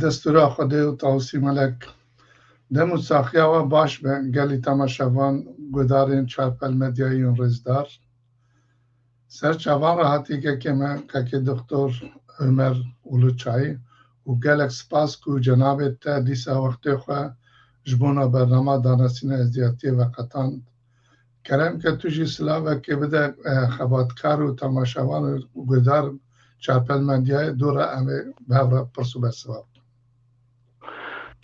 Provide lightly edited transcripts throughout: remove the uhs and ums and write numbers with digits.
دستور خدا و توصی ملک دم ساخیا و باش به گلی تماشاوان گدارین چارپل مدیایی اون رزدار سر چوان راحتی که من که دکتر عمر اولوچایی و گلک سپاس کو جناب تا دیسا وقتی خواه جبونا برنامه دانستین ازدیاتی و قطان کرم که توجی سلاوه که بده خباتکار و تماشاوان گدار چارپل مدیایی دور امه به پرسو بسواب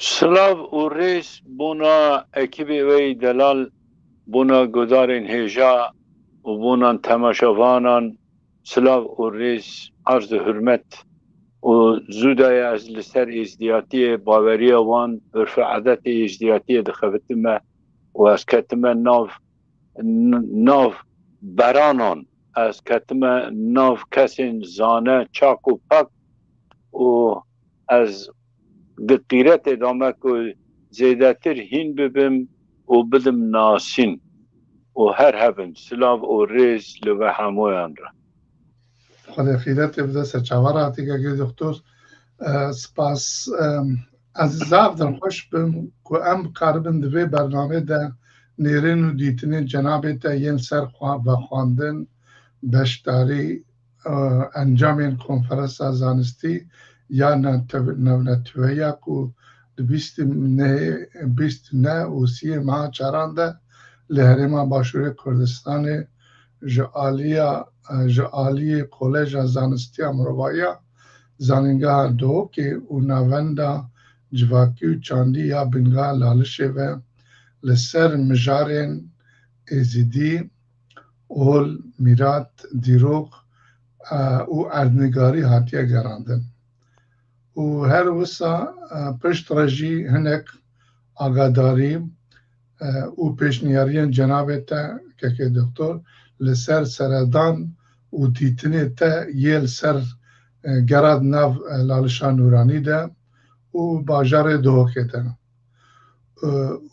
سلاو و ریس بونا اکیبی وی دلال بونا گدارین هیجا و بونا تماشاوانان سلاو و ریس عرض حرمت و زودای از لسر ازدیاتی باوری وان عرف عادت ازدیاتی دخفتمه و از کتمه ناف برانان از کتمه ناف کسین زانه چاک و پک و از دقیرت ادامه که زیدتر هین ببیم و بدم ناسین و هر هبن سلاو و ریز لوه همویان را خدا خیرت بده سرچاوار آتی که دکتر سپاس از زاف در خوش بم که ام کاربن دوی برنامه ده نیرین و دیتنی جناب تا ین سر و خواندن بشتاری انجام این کنفرانس زانستی یا نتویا کو بیست نه و سی ماه چرانده لحرما باشور کردستان جعالی کالج زانستی امروبایا زانینگاه دو که او نوندا جواکی و چاندی یا بنگاه لالشه و لسر مجارین ازیدی اول میرات دیروغ او اردنگاری هاتیه گراندن و هر وسا پشت رجی هنک آگاداری او پیشنیاریان جناب تا که دکتر لسر سردان و دیتنی تا یل سر گراد ناو لالشان نورانی ده و باجار دوکه ده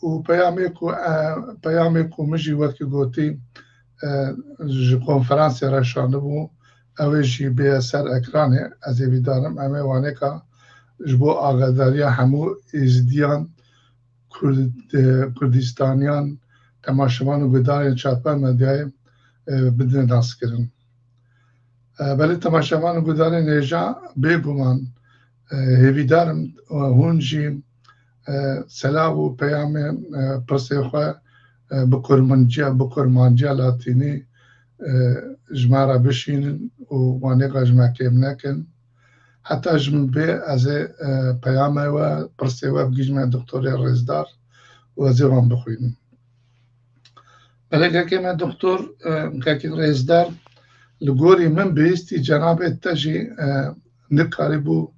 و پیامی کو مجی وقتی گوتی کنفرانس رشانده بو اویجی به سر اکرانه از ایویدارم امه وانه که جبو آگاداری همو ازدیان کردستانیان تماشاوان و گدارین چارپل مدیای بدن دست کرن ولی تماشاوان و گدارین ایجا بگومان هیویدارم هونجی سلاو و پیام پرسه خواه بکرمانجی لاتینی جمارا بشینن و وانه که جمع کم نکن حتی جمع از پیام و پرسه و بگیجمع دکتور رزدار و از وان بخوینم بله که من دکتر که رزدار لگوری من بیستی جناب تجی نکاری بو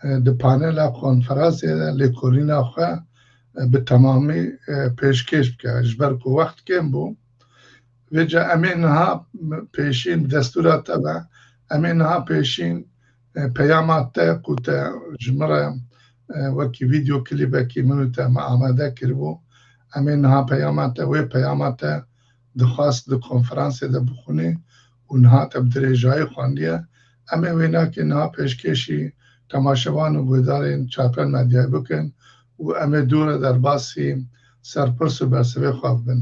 ده پانل کنفرانس لیکولین خواه به تمامی پیشکش بکه اجبر که وقت کم بو و جا امین ها پیشین دستورات تبع امین ها پیشین پیامات تا کتا جمره وکی ویدیو کلیبه که منو تا ما آماده کربو امین ها پیامات تا و پیامات دخواست ده کنفرانس ده بخونه اونها تا بدره جای خواندیه اما وینا که نها پیشکشی تماشاوان و گودارین چارپل مدیای بکن و اما دور در باسی سرپرس و برسوه خواب بن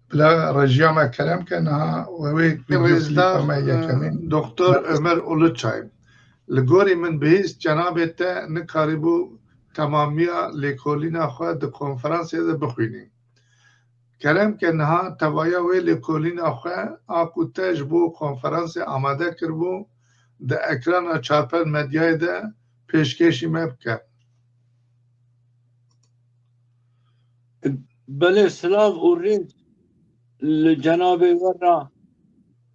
بلا رجیام کلم که نها وی ویدیو کلیپ ما یکمین دکتر عمر اولوچای لگوری من بهیست جناب تا نکاری بو تمامیا لیکولین خواه ده کنفرانس ده بخوینیم کلم که نها توایا وی لیکولین خواه آکو تاج بو کنفرانس آماده کر بو ده اکران چارپل مدیای ده پیشکشی مبکر بله سلاو و ریز لجناب ورا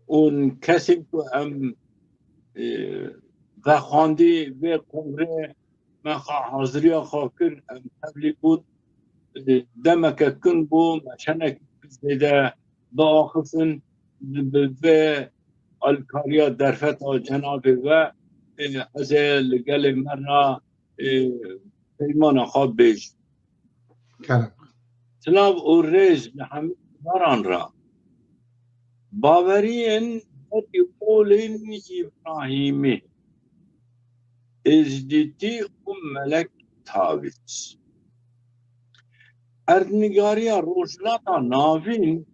اون کسی که هم و خواندی و کنگره من حاضری خاکر هم تبلیغ بود دمک کن بو مشنک زیده با آخفن و الکاریا درفت جناب و از لگل مرا پیمان خواب بیش سلاو و ریز لحمید بران را باورین قولین ابراهیمی ازدیتی و ملک تاویز اردنگاریا روشلاتا ناوین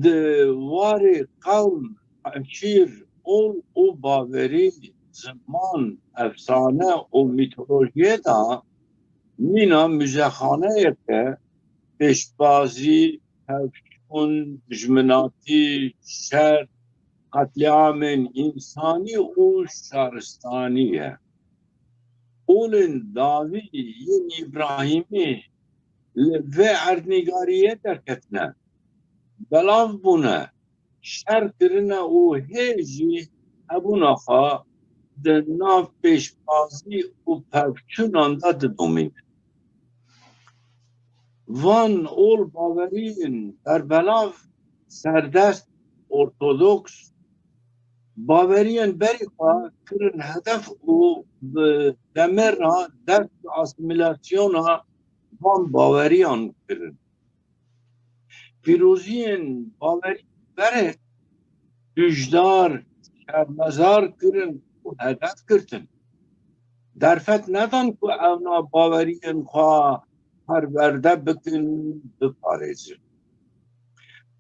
دوار قوم شیر او باوری زمان افسانه و میتولوژی دا مینا مزخانه که پیشبازی تفشون دجمناتی شر قتلعام انسانی و شهرستانیه اولن داوی ین ابراهیمی و اردنگاریه درکتنه بلاف بونه شر کرنه و هیجی ابونا خوا ده ناف پیشبازی و پفچونان دا دومین وان اول باورین در بلاف سردست ارتودکس باورین بری خواه کرن هدف و دمر دست اسیمیلاسیون وان باوریان کرن پیروزین باوری بره هجدار شرمزار کرن و هدف کردن درفت ندان که اونا باورین خواه پرورده بکن بپارزن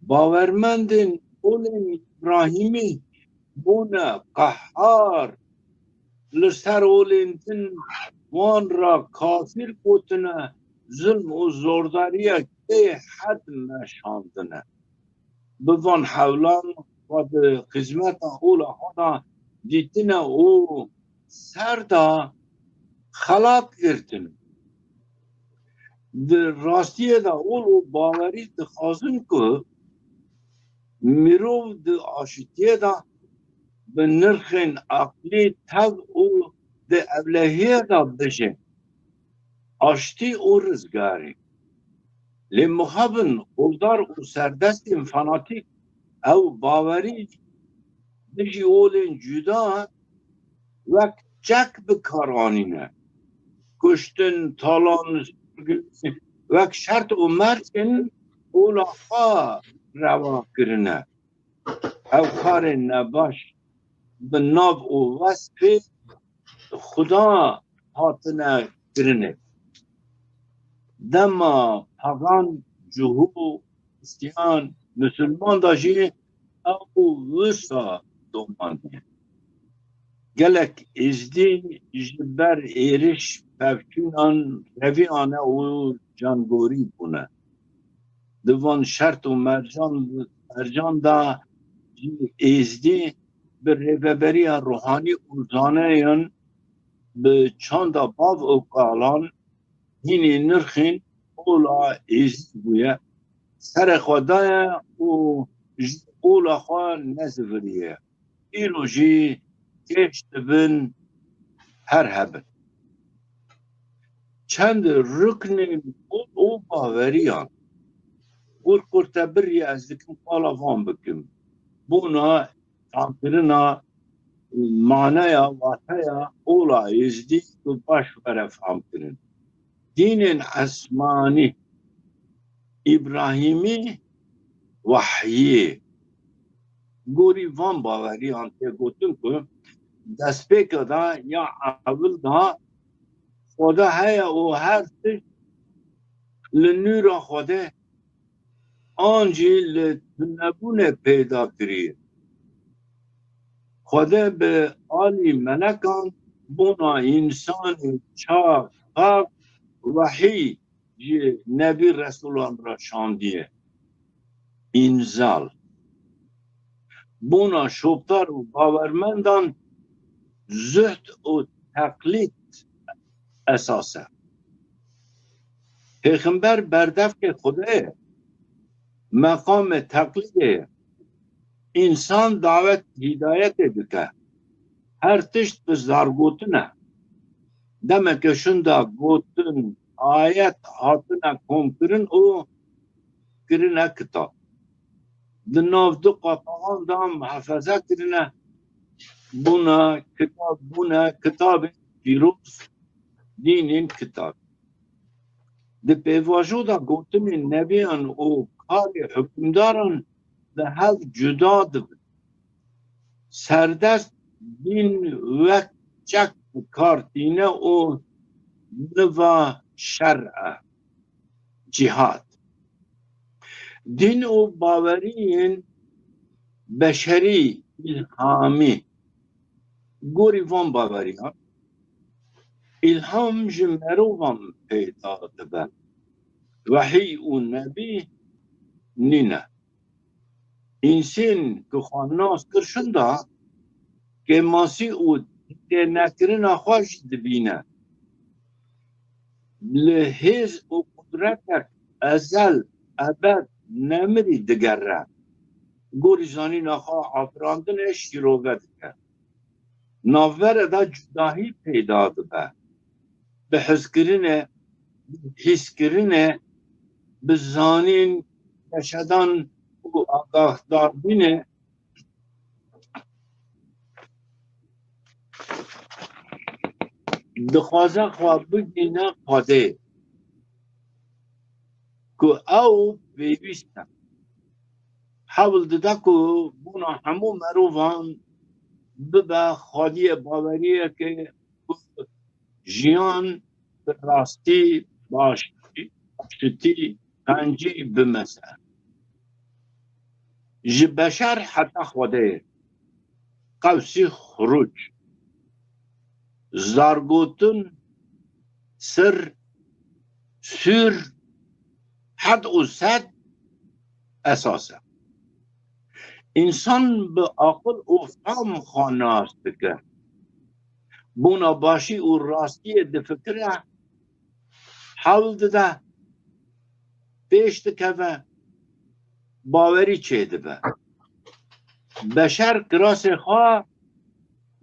باورمندن اولین ابراهیمی بونه قهار لسر اولین دن وان را کافر بودنه ظلم و زورداریه که حد نشاندنه بوان حولان و به خدمت اولا خدا دیتنه او سردا خلاق گردن در راستیه دا اولو باوری دخوازن که میرو در آشتیه دا به نرخین عقلی تب او در اولهیه دا بشه آشتی او رزگاری لی مخابن اولدار و سردست فاناتیک او باوری دجی اولین جدا وقت چک بکارانینه کشتن تالان وقت شرط و مرکن اولا خواه روا کرنه او کار نباش به ناب و وصف خدا هاتنه کرنه دما پاگان جهو استیان مسلمان داشی او وسا دومانه گلک ازدی جبر ایرش پفچونان روی آنه و جانگوری بونه دوان شرط و مرجان دا ازدی به روبری روحانی اوزانه یون به چند باو و قالان هینی نرخین اولا ازدی بویه سر خدای و اولا خواه نزوریه ایلو جی کشت بن هر هبن چند رکن او باوریان ور کرتا بری از دکم قالا فان بکم بونا فامترنا معنایا واتایا اولا ازدی تو باش بره فامترن دین اسمانی ابراهیمی وحیی گوری وان باوریان ته گوتن که دست پیکا دا یا اول دا خدا هیا و هر تش لنور خدا آنجی لنبون پیدا کریه خدا به آلی منکان بونا انسان چاک پاک وحی جی نبی رسولان را شاندیه انزال بونا شوبتار و باورمندان زهد و تقلید اساسه پیغمبر بردفت خداه مقام تقلید انسان دعوت هدایت بکه هر تشت به زارگوتنه دمه که شنده گوتن آیت هاتنه کم کرن او کرنه کتاب دناف دو قطعان دام حفظه کرنه بونا کتاب پیروز دین کتاب ده پیواجو دا گوتن نبیان و کار حکمداران ده هل جدا ده سردست دین وقت چک کارتینه و نوا شرع جهاد دین و باورین بشری الهامی گوری وان باوری ها الهام جمرو وان پیدا دبن وحی و نبی نینه انسان که خاناس کرشنده که ماسی او ده نکرن خواهش دبینه لحیز و قدرتک ازل ابد نمری دگره گوری زانی نخواه آفراندنش شیروگه دکر ناوره دا جداهی پیدا دبه به حس کرنه به زانین کشدن و آگاه داربینه دخوازه خواه بگینه قاده که او بیویسته حاول داده که بونا همو مروفان ببه خادی باوریه که جیان به راستی باشتی پنجی بمسه بشر حتی خوده قوسی خروج زارگوتن سر سر حد و صد اساسه انسان به عقل و فهم خاناست که بونا باشی و راستی دفکره حول داده پیش دکوه باوری چه دبه بشر کراس خواه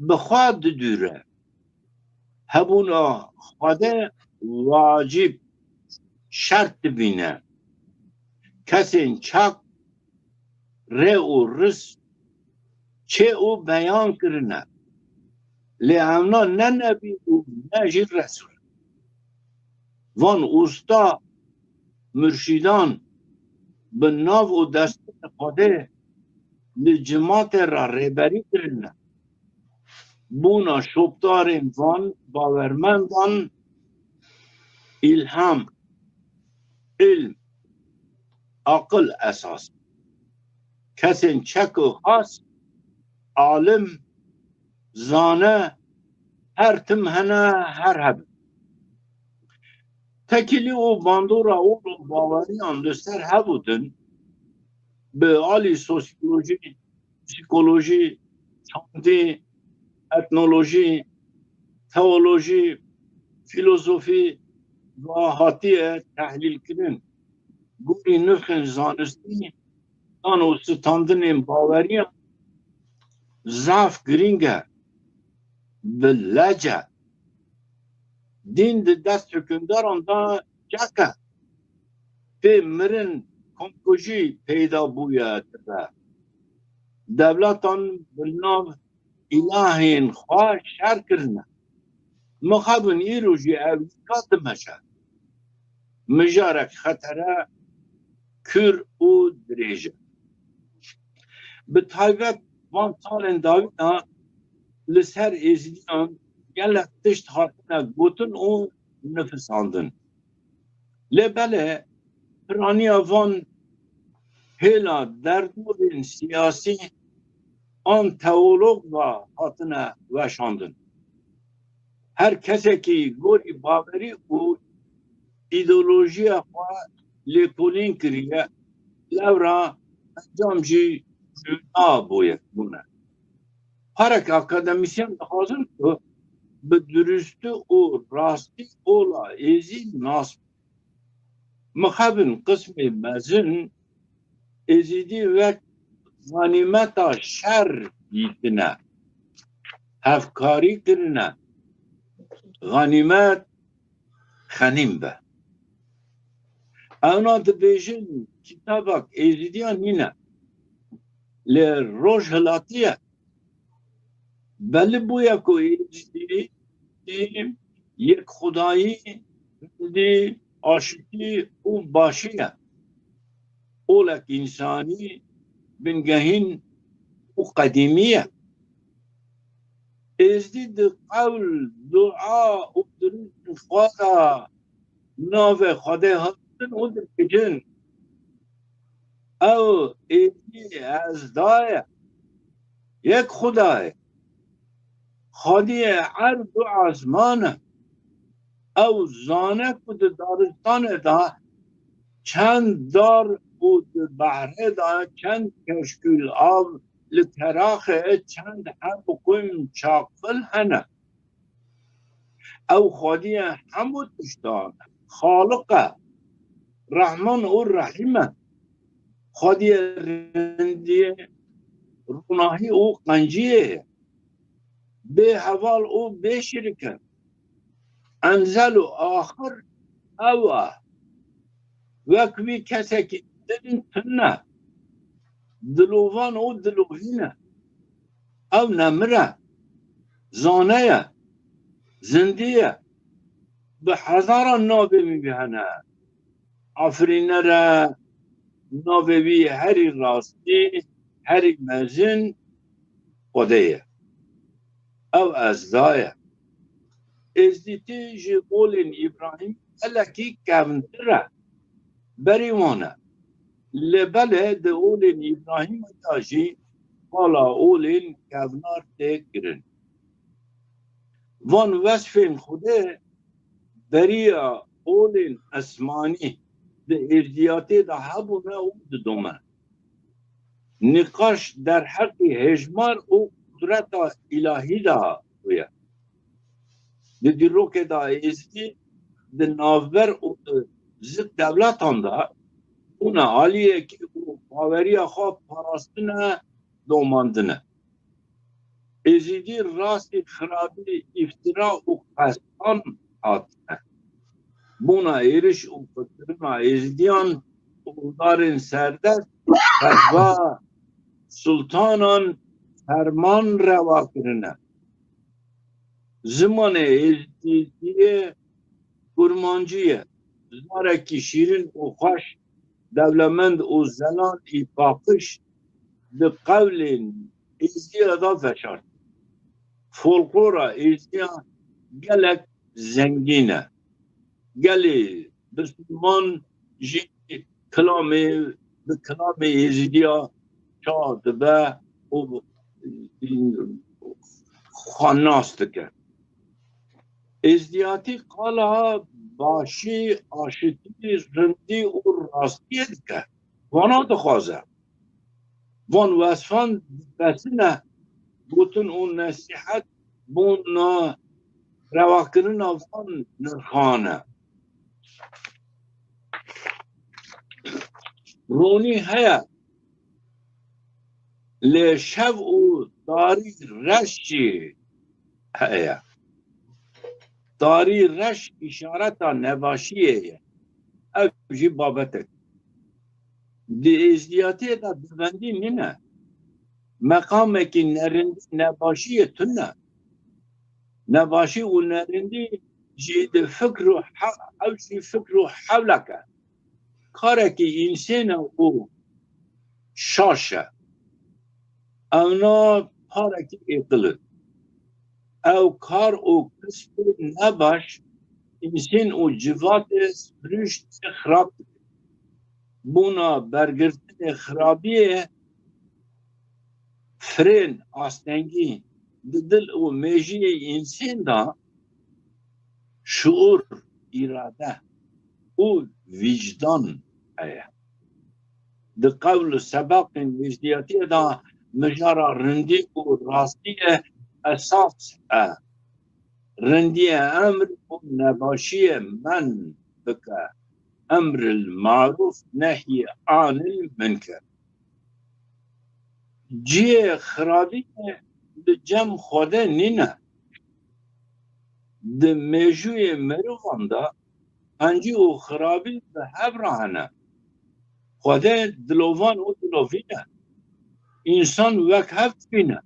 بخواه دوره هبونا خواده واجب شرط بینه کسی چک ره و رس چه او بیان کرنه لیامنا نه نبی و نه جیر رسول وان اوستا مرشیدان به ناو و دست خواده لجماعت را رهبری کرنه بونا شبدار وان باورمندان الهام علم عقل اساس کسی چک و خاص عالم زانه هر تمهنه هر هب تکیلی و باندورا و باوریان دستر هبودن به عالی سوسیولوژی پسیکولوژی چاندی etnoloji, teoloji, filozofi ve hatiye tahlil kirin. Guri nüfün zanesti dan o standının bavariya zaf gringe billece din de dest hükümdaran da caka ve mirin kompoji peyda buya da devletan bilnav İlahin خواه شر کرنه مخابن ایروژی اولیکات مشه مجارک خطره کر و دریجه به تایوت وان سالن داوینا لسر ازیدیان گلت تشت هاتنه گوتن و نفساندن لبله پرانیا وان هلا دردورین سیاسی آن تئولوگ و هاتنه وشاندن هر کسی که گوری باوری و ایدئولوژی خواه لیکولین کریه لورا انجام جی جنا بوید بونه هر اکادمیسین دخوازن که به درستی و راستی اولا ایزی ناسب مخابن قسم مزن ایزیدی و غنیمت شر دیدنه هفکاری کرنه غنیمت خنیم به اونا دبیجن کتابک ایزیدیان نینه لی روش هلاتیه بلی بویا که ایزیدی یک خدایی دی آشتی و باشیه اولک انسانی بنگهین و قدیمیه ازدید قول دعا و درود خدا ناو خدا هستن و در کجن او ازدی از دای یک خدای خادی عرض و آسمان او زانه کد دارستان دا چند دار بود بحره دا چند کشکول آب لتراخه چند حب کن چاقفل هنه او خادی حمود اشتان خالقه رحمان و رحیمه خادی رندی روناهی او قنجیه به حوال او به شرکه انزل و آخر اوه وکوی کسی که دلین تنه دلوان او دلوهینه او نمره زانه زندیه به هزاران نابه میبینه آفرینه را نابه بی هری راستی هری مزن خدایه او ازدایه ازدیتی جبول ابراهیم الکی کونتره بریوانه لبله ده اولین ابراهیم تاجی حالا اولین کونار تکرن وان وصفین خوده بریا اولین اسمانی ده ارجیاتی ده حبونه او ده دومه نقاش در حق هجمار او قدرت الهی ده ہویا ده دیروک ده ازدی ده نافبر او ده زد دولتان ده اون حالیه که او باوری خواه پاراستنه دوماندنه ازیدی راست خرابی افترا و قصدان آتنه بونا ایرش و قدرنا ازیدیان و دارن سردست قصبا سلطانان فرمان روا کرنه زمان ازیدیه گرمانجیه زارکی شیرین و خوش دولمند و زلان ای پاقش به قول ازدیه دا فشارد فولکلورا ازدیه گلک زنگینه گلی بسلمان جی کلامی به کلام ازدیه شاد به و خاناست که ازدیاتی قالها باشی آشتی رندی و راستیه که وانا دخوازه وان وصفان بسنه بوتن اون نصیحت بون رواکرین وان نرخانه رونی هیا لشب و داری رشی هیا داری رش اشارتا نباشیه او جی بابته دی ازدیاتی دا ببندی نینه مقام که نرندی نباشی تنه نباشی و نرندی جید فکر و حوشی فکر و حولکه کاره که انسان او شاشه اونا پاره که اقلد او کار او کسب نباش انسان او جوات سپرشت خراب بونا برگرتن خرابیه فرین آستنگی دل و میجی انسان دا شعور اراده او وجدان ایه ده قول سبق وجدیاتی دا مجارا رندی و راستی اساس رندی امر و نباشی من بکه امر المعروف نهی عن المنکر جی خرابی ده جم خوده نینه ده میجوی مروان دا انجی و خرابی به هبرانه خوده دلوان و دلوینه انسان وک هفت بینه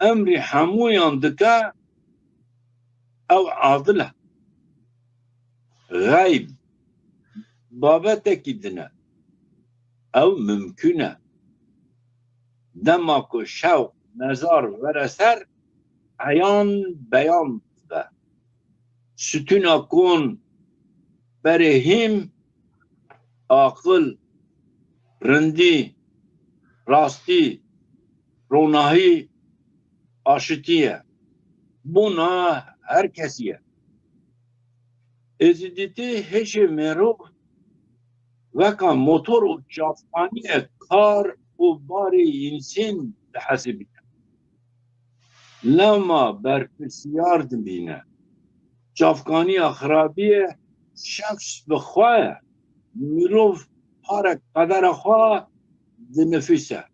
امری حمویان دکه او عادله غیب بابته دنه او ممکنه دما کو شوق نظر ورسر عیان بیان و ستون کن برهم عقل رندی راستی روناهی آشتیه بونا هر کسیه ازدیتی هش مرو وکا موتور و جافانی کار و بار انسان بحسبی لما برپرسیار دبینه جافکانی خرابیه شخص بخواه مروف هر قدر خواه دنفسه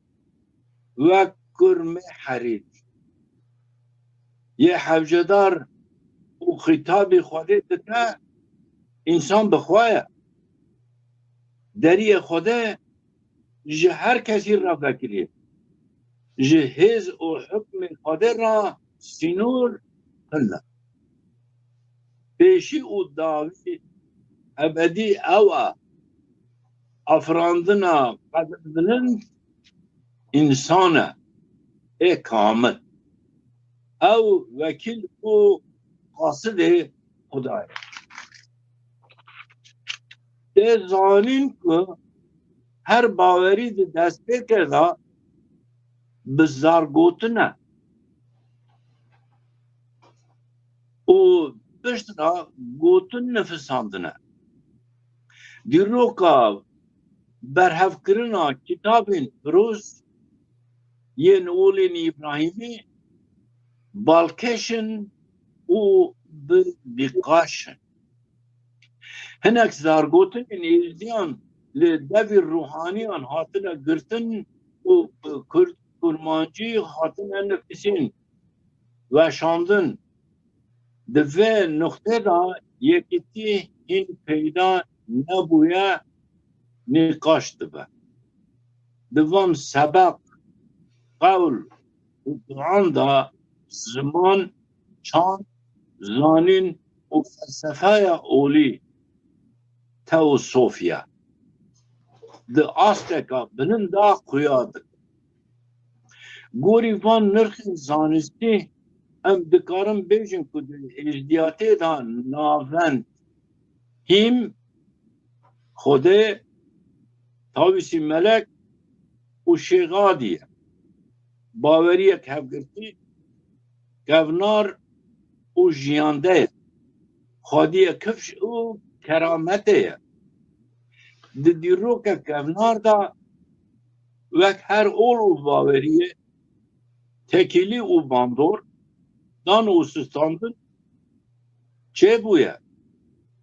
و کرم حرید یه حوجدار و خطاب خوده دتا انسان بخواه دری خوده جه هر کسی را بکریه جهز و حکم خوده را سینور هلا پیشی و داوی ابدی او افراندنا قدر بلند انسانه ای کامل او وکیل و قاصد خدای ده زانین که هر باوری ده دسته کرده بزار گوتنه و بشتنا گوتن نفساندنه دیروکا برهف کرنا کتابین روز یه نولین ابراهیمی بالکشن و بدقاشن هناك زارگوتن این ازدیان لدوی روحانیان هاتنا گرتن و کرمانجی هاتنا نفسین و شاندن دوه نقطه دا یکیتی این پیدا نبویا نقاشت به دوام سبق قول و قرآن دا زمان چند زانین و فلسفه اولی تئوسوفیا ده آستکا بنن دا قیاد گوری وان نرخ زانستی ام دکارم بیجن که ده اجدیاتی دا ناوند هم خوده تاویسی ملک و شیغادیه باوریه که هفگرتی گونار و جیانده خودیه کفش و کرامته ده دیرو که گونار دا وک هر اول و باوریه تکیلی و باندور دان و سستاندن چه بویه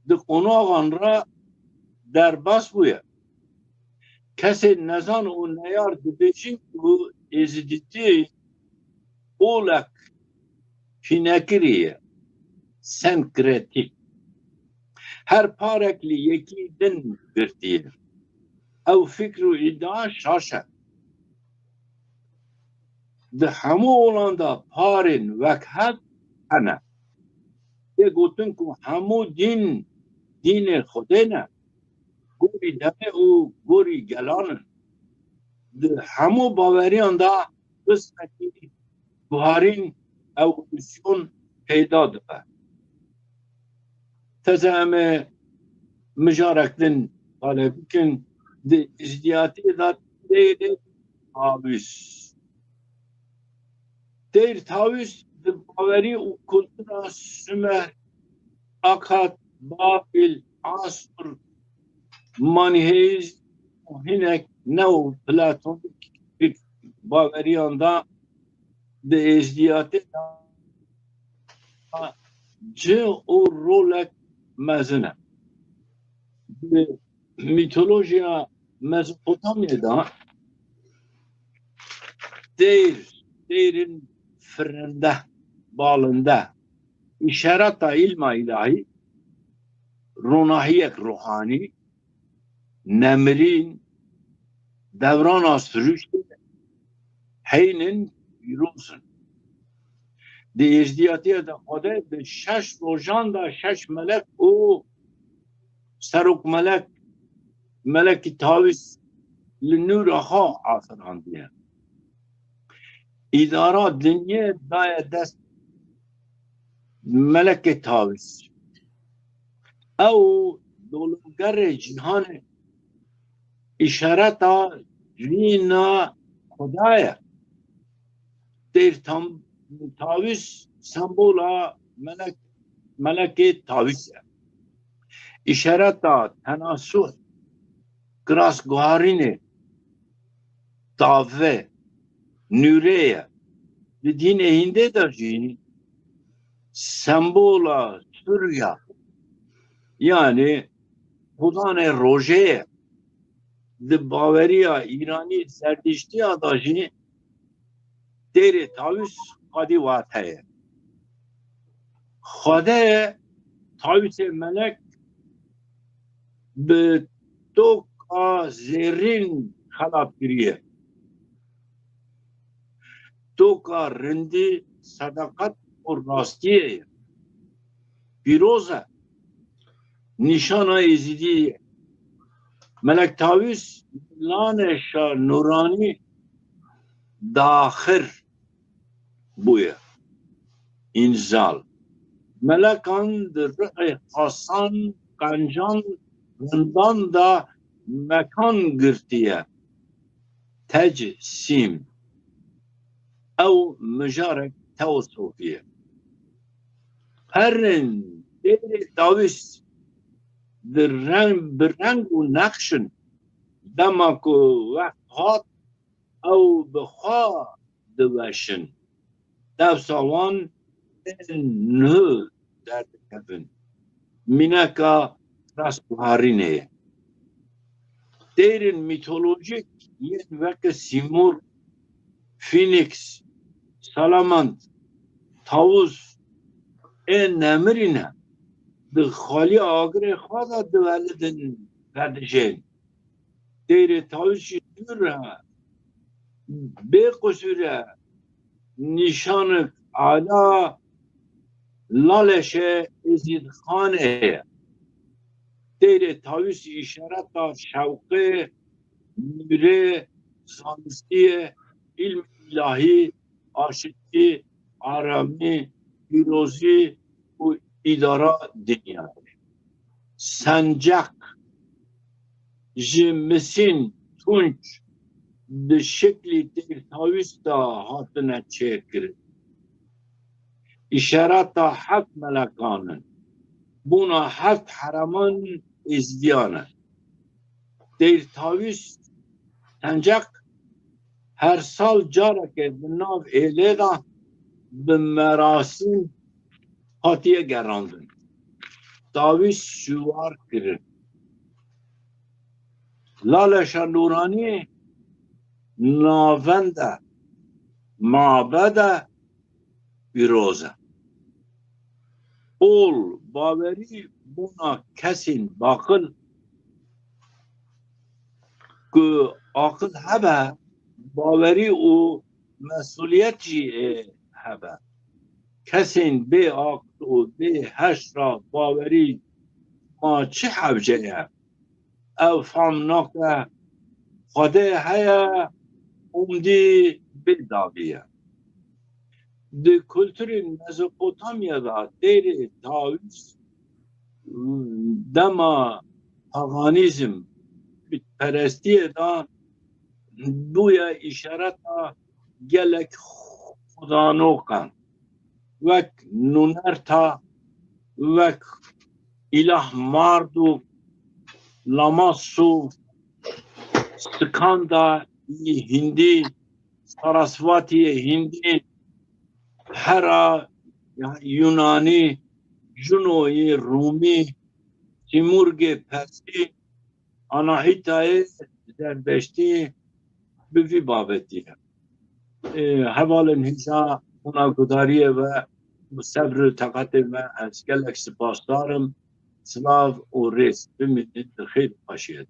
ده قناغان را در بس بویه کسی نزان و نیار ده بیشین و ازدیتی اولک فینکریه سنکرتی هر پارک لی یکی دن برتیه او فکر و ادعا شاشه ده همو اولاندا پارن وکهد هنه ده گوتن که همو دین خوده نه گوری دمه و گوری گلانن ده همو باوریان دا بسنکی بهارین اولوسیون پیدا ده تزامه مجارکتن قاله بکن ده ازدیاتی دا دیر تاویس ده باوری و کلتر سمر اکاد بابل عصر مانیهیز هنک نو پلاتونیک باوریان دا ده ازدیاتی دا جه و رولک مزنه به میتولوژیا مزوپوتامیا دا دیرین فرنده بالنده اشارت علم الهی روناهیک روحانی نمرین دوران سروش حینن ویروسن دی ازدیاتی دا خوده به 6 روزان دا 6 ملک و سروک ملک تاویس لنور آخا آفران دیه اداره دنیا دای دست ملک تاویس او دولتگر جهان اشارت رینا خدای در تاویس سمبولا ملک تاویس اشارت تناسخ گراسگوهارین داوه نوره دین هنده در جین سمبولا سوریا yani Hudan roje de Bavariya İrani Zerdişti adajini deri tavus kadi vataye. Khade tavus melek be toka zerin khalap giriye. Toka rindi sadakat or rastiye. Firoza نشانه ازیدی ملک تاویس لانش نورانی داخر بویه انزال ملکان در رقی خاصان قنجان رندان دا مکان گرتیه تجسیم او مجارک توصوفیه هرن دیر تاویس بالرنگ و نقشن دمک و وقت او بخوا دوشن دو سالان نه در کبن مینکا راس بحرینه دیرین میتولوژیک یه وقت سیمور فینیکس سالامند تاوز نمرینه de khali agre khada develedin kardeşin deri tavşi dura be kusure nişanık ala laleşe ezid khane deri tavşi işareta şevqe müre zanistiye ilm ilahi aşıkı arami firozi bu idara dünya. Sancak jimisin tunç de şekli tertavüs da hatına çekir. İşarata hak melakanın. Buna hak haraman izdiyanı. Tertavüs sancak her sal carake binav eyleda bi merasim hatiye gerandın. Taviz şuvar kirin. Laleşa Nurani navende mabede firoze. Ol baveri buna kesin bakıl ki akıl hebe baveri o mesuliyeti hebe. Kesin be akıl و به هشرا باوری ما چه حوجه او فهمناکه خدا هیا اومدی بلداویه ده کلتور مزوپوتامیا دا دیر تاویز دما پاغانیزم پرستیه دا دویا اشارت گلک خدانوکن وک نونرتا وک اله ماردو لاماسو سکاندا هندی ساراسواتی هندی هرا یونانی جنوی رومی تیمورگ پرسی آناهیتای زربشتی بوی بابتیه حوالن هیچا گناهگذاریه و صبر و طاقت من از گلک سپاسدارم سلاو و ریس بمیدید خیلی باشید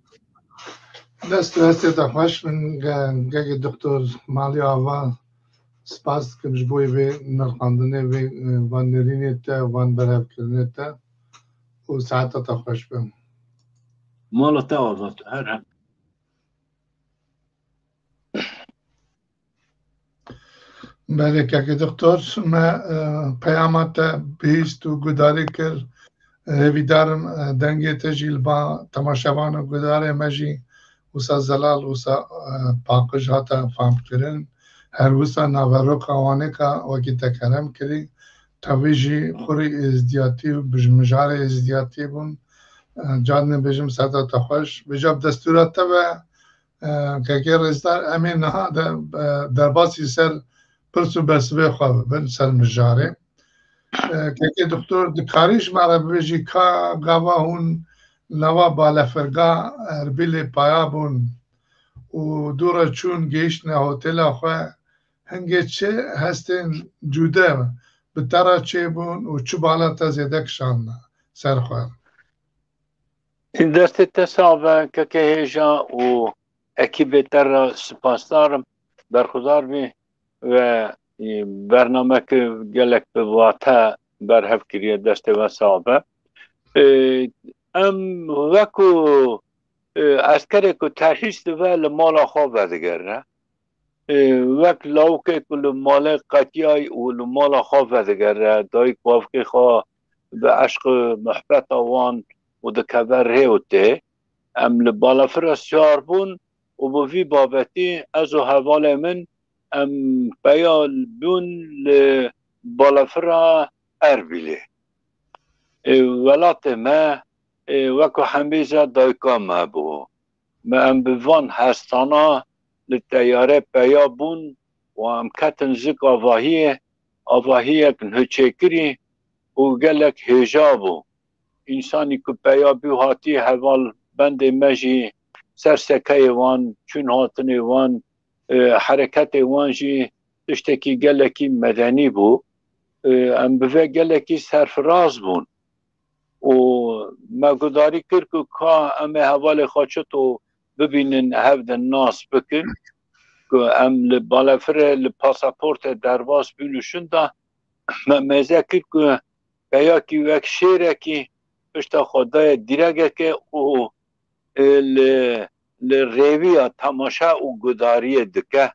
دست تا خوش من گه دکتر مالی آوا سپاس کمش بوی به نرخاندنه و نرینه تا وان براب کرنه تا و ساعت تا خوش بم مالا تا آزاد هر هم بله که دکتر ما پیامت بیست و گداری کرد هیویدارم دنگی تجیل با تماشاوان و گداره مجی وسا زلال وسا پاکش هاتا فهم کرن هر وسا نوارو قوانه که وکی تکرم کری تویجی خوری ازدیاتی و بجمجار ازدیاتی بون جان بجم ساعت تخوش بجاب دستورات و که رزدار امین نه در باسی سر پرسو بسوی خواه بن سر مجاره که دکتر دکاریش مرا بجی که گوا هون نوا بالا فرقا اربیل پایا بون و دورا چون گیش نه هتل خواه هنگه چه هستین جوده بترا چه بون و چه بالا تا زیده کشان سر خواه این دست تصابه که هیجا و اکیب تر سپاسدارم برخودار بی و برنامه که گلک به واتا برهف کریه دست و صحابه ام وکو اسکره که تحریست و لمالا خواب بدگر نه وک لاوکه که لمال قطیای و لمالا خواب بدگر دایی قوافقی خواه به عشق محبت آوان و دکبر ریوته ام لبالا فرستیار بون و بوی بابتی از و حوال من ام بیال بون لبالا فرا اربیله ولات ما وکو حمیزه دایکا ما بو ما ام بوان هستانا لتیاره بیا بون و ام کتن زک آواهیه کن هچکری و گلک هجابو انسانی که بیا بیو هاتی حوال بند مجی سرسکه وان چون هاتن وان حرکت وان جی تشتکی گلکی مدنی بو ام بوه گلکی سرفراز بون و ما گداری کرد که ام حوال خواچتو ببینن هفدن ناس بکن که ام لبالافر لپاساپورت درواز بینوشن دا ما مزه کرد که بیا کی وک شیره کی پشتا خدای دیرگه که او لریوی تماشا و گداری دکه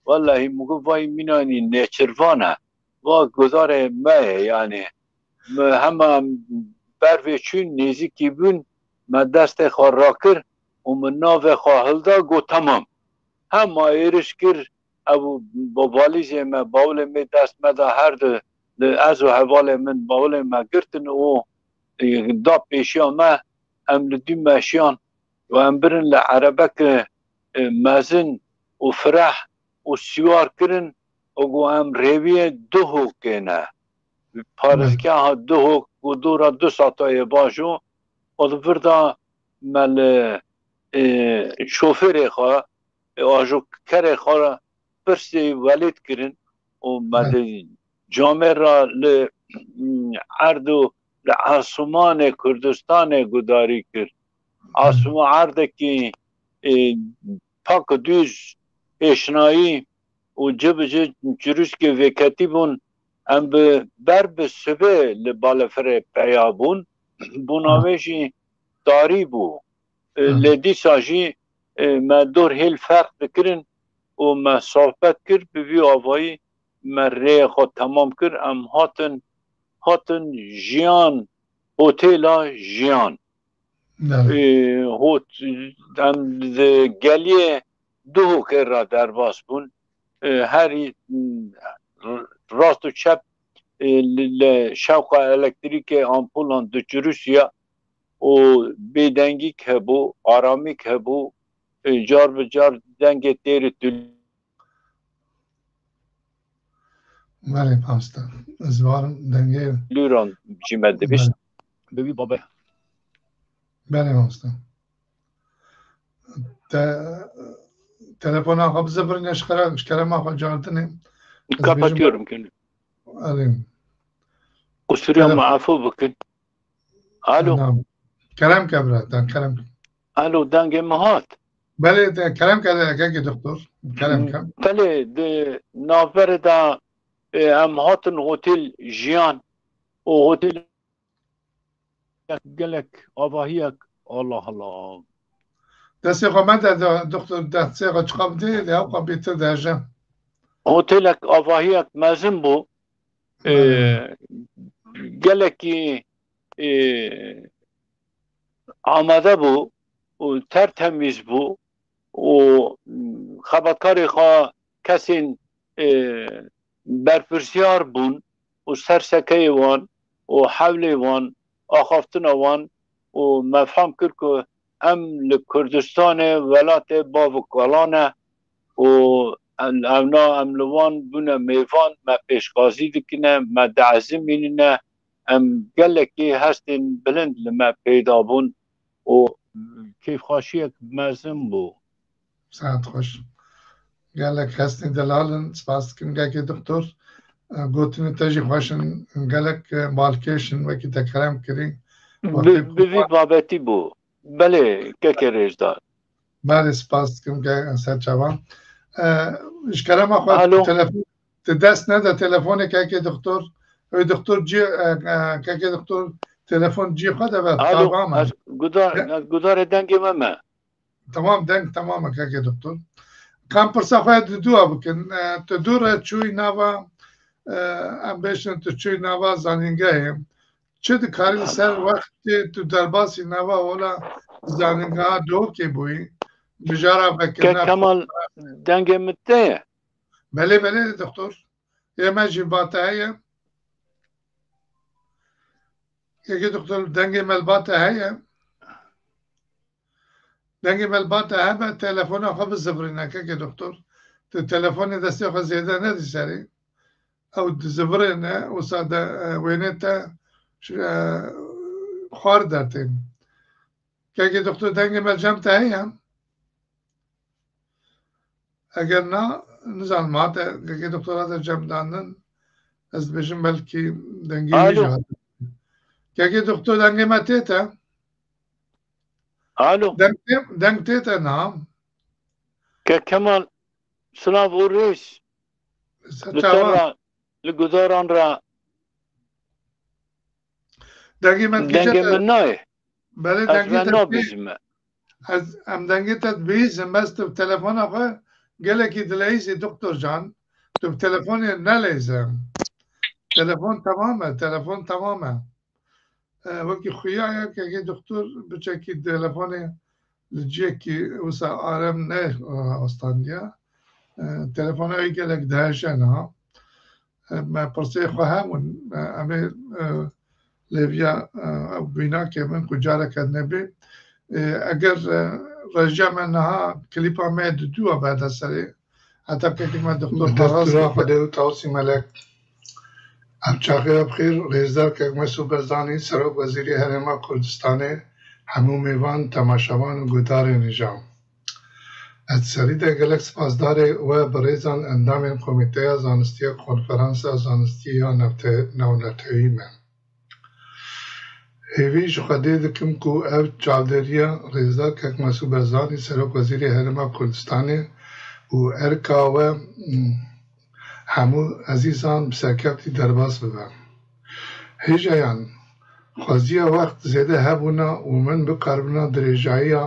والله مگو وای مینانی نیچروانه و گدار مه یعنی همه بروی چون نیزی بون ما دست خواه را کر و من ناو خواهل دا گو تمام هم ایرش کر او با والیزی ما باول می دست مدا هر ده از و حوال من باول ما گرتن و دا پیشیان ما ام لدی ماشیان و ام برن لعربک مازن و فرح و سیوار کرن و گو ام ریوی دو کنه پارزکه ها دو و دورا 2 ساعتای باشو و فردا مل شوفر خواه آجو کر خواه پرسی ولید کرن و مد جامعه را عردو لعاصمان کردستان گداری کرد آسمان عرده که پاک دوز اشنایی و جب جروس که وکتی بون ام بر به سبه لبالفر پیابون بوناوشی داری بو لدی ساجی ما دور هیل فرق بکرن و ما صحبت کرد بوی آوایی ما ری خود تمام کرد ام هاتن جیان هتلا جیان ام گلیه دو که را در باز بون هر راست و چپ شوق الکتریک آمپولان دو جروسیا و بیدنگی که بو آرامی که بو جار به جار دنگ تیر تل بله پاستا ازوارم دنگه لوران جیمده بیست ببی بابا بله پاستا تلفن آقا بزبرین اشکره ما خواهد جارتنیم kapatıyorum kendimi. Alayım. Kusuruyorum afı bakın. Alo. Tamam. Kelam kabra, kelam. Alo, dange mahat. بله کلام کرده که دکتر کلام کم بله نافر دا ام هاتن هتل جیان و هتل گلک آواهیک الله الله دستی قامت دکتر دستی قا چقاب دی یا قا بیتر درجم هۆتێلێک ئاڤاهیەک مەزن بوو gelekî amade bû û tertemiz bû û xebatkarê xwe kesên berpirsiyar bûn û sersekeyê wan û hewlê wan axaftina wan û mefhem kir ku em li Kurdistanê welatê bav û kalan e û evna em li wan bûne mêvan me pêşxwazî dikine me deezim bînine em gelekî hestên bilind li me peyda bûn û kêfxweşiyek mezin bû. ساعت خوش gelek hestên delalin spas dikim gelekî doktor gotinê te jî xweşin gelek malkêşin wekî te kerem kirî Bi vî babetî bû belê kekê rêzdar belê spas dikim ser çavan ji kerema xwe telefon ti dest nede telefonê kekê doktor ew doktor cî kekê doktor telefon cî xwe de ve gudarê dengê me me tamam deng tamam e kekê doktor kam pirsa xwe di dûa bikin tu dû re çûyî nava em bêjin tu çûyî nava zanîngehê çi dikarî li ser wextê tu derbasî nava ola zanîngeha dokê bûyî bijara vekirina Kemal dengê min te ye belê belê doktor ême jî bate heye kekê doktor dengê melbate heye dengê melbate hebe telefona xwe bizivîne kekê doktor tu telefonê destê xwe zêde nedî serê ew dizivîne wisa de wênê te xwar dertêm kekê doktor dengê melcem te heye eger na nizanim hate kekê doktor hate cemdanin ez dibêjim belkî dengê wî jî hate kekê doktor dengê me tê te Alo deng tê te na Kemal silav û rês li gudaran re dengê me dengê min nayê belê ez ve nabîzime ez em dengê te dibihîzim bes tu telefona xwe gelekî dileyîzî doktor can tu bi telefonê nelêze telefon tamam e telefon tamam e wekî xuya ye kekê doktor biçekî telefonê li ciyekî wisa arem ne astandiye telefona wî gelek dihêşe niha me pirsê xwe hemun em ê lêviya bînakê min ku careke nebê eger reja me niha klîpa me di dûa berde serê heta kekê me doktor xwedê û tawsî melek em çaxiya bixêr rêzdar kek Mesûd Barzanî Serok Wezîrê Herêma Kurdistanê hemû mêvan temaşevan û gudarên nîjam ez serî de gelek spasdarê we bi rêzan endamên Komîteya Zanistiya Konferansa Zanistî ya Navnetewî me hêvî ji xwedê dikim ku ev çavdêriya rêzdar kek Mesûd Barzanî Serok Wezîrê Herêma Kurdistanê û erka we hemû ezîzan bi serkeftî derbas bibe hêjayan xweziya wext zêde hebûna û min biqerbina dirêjayiya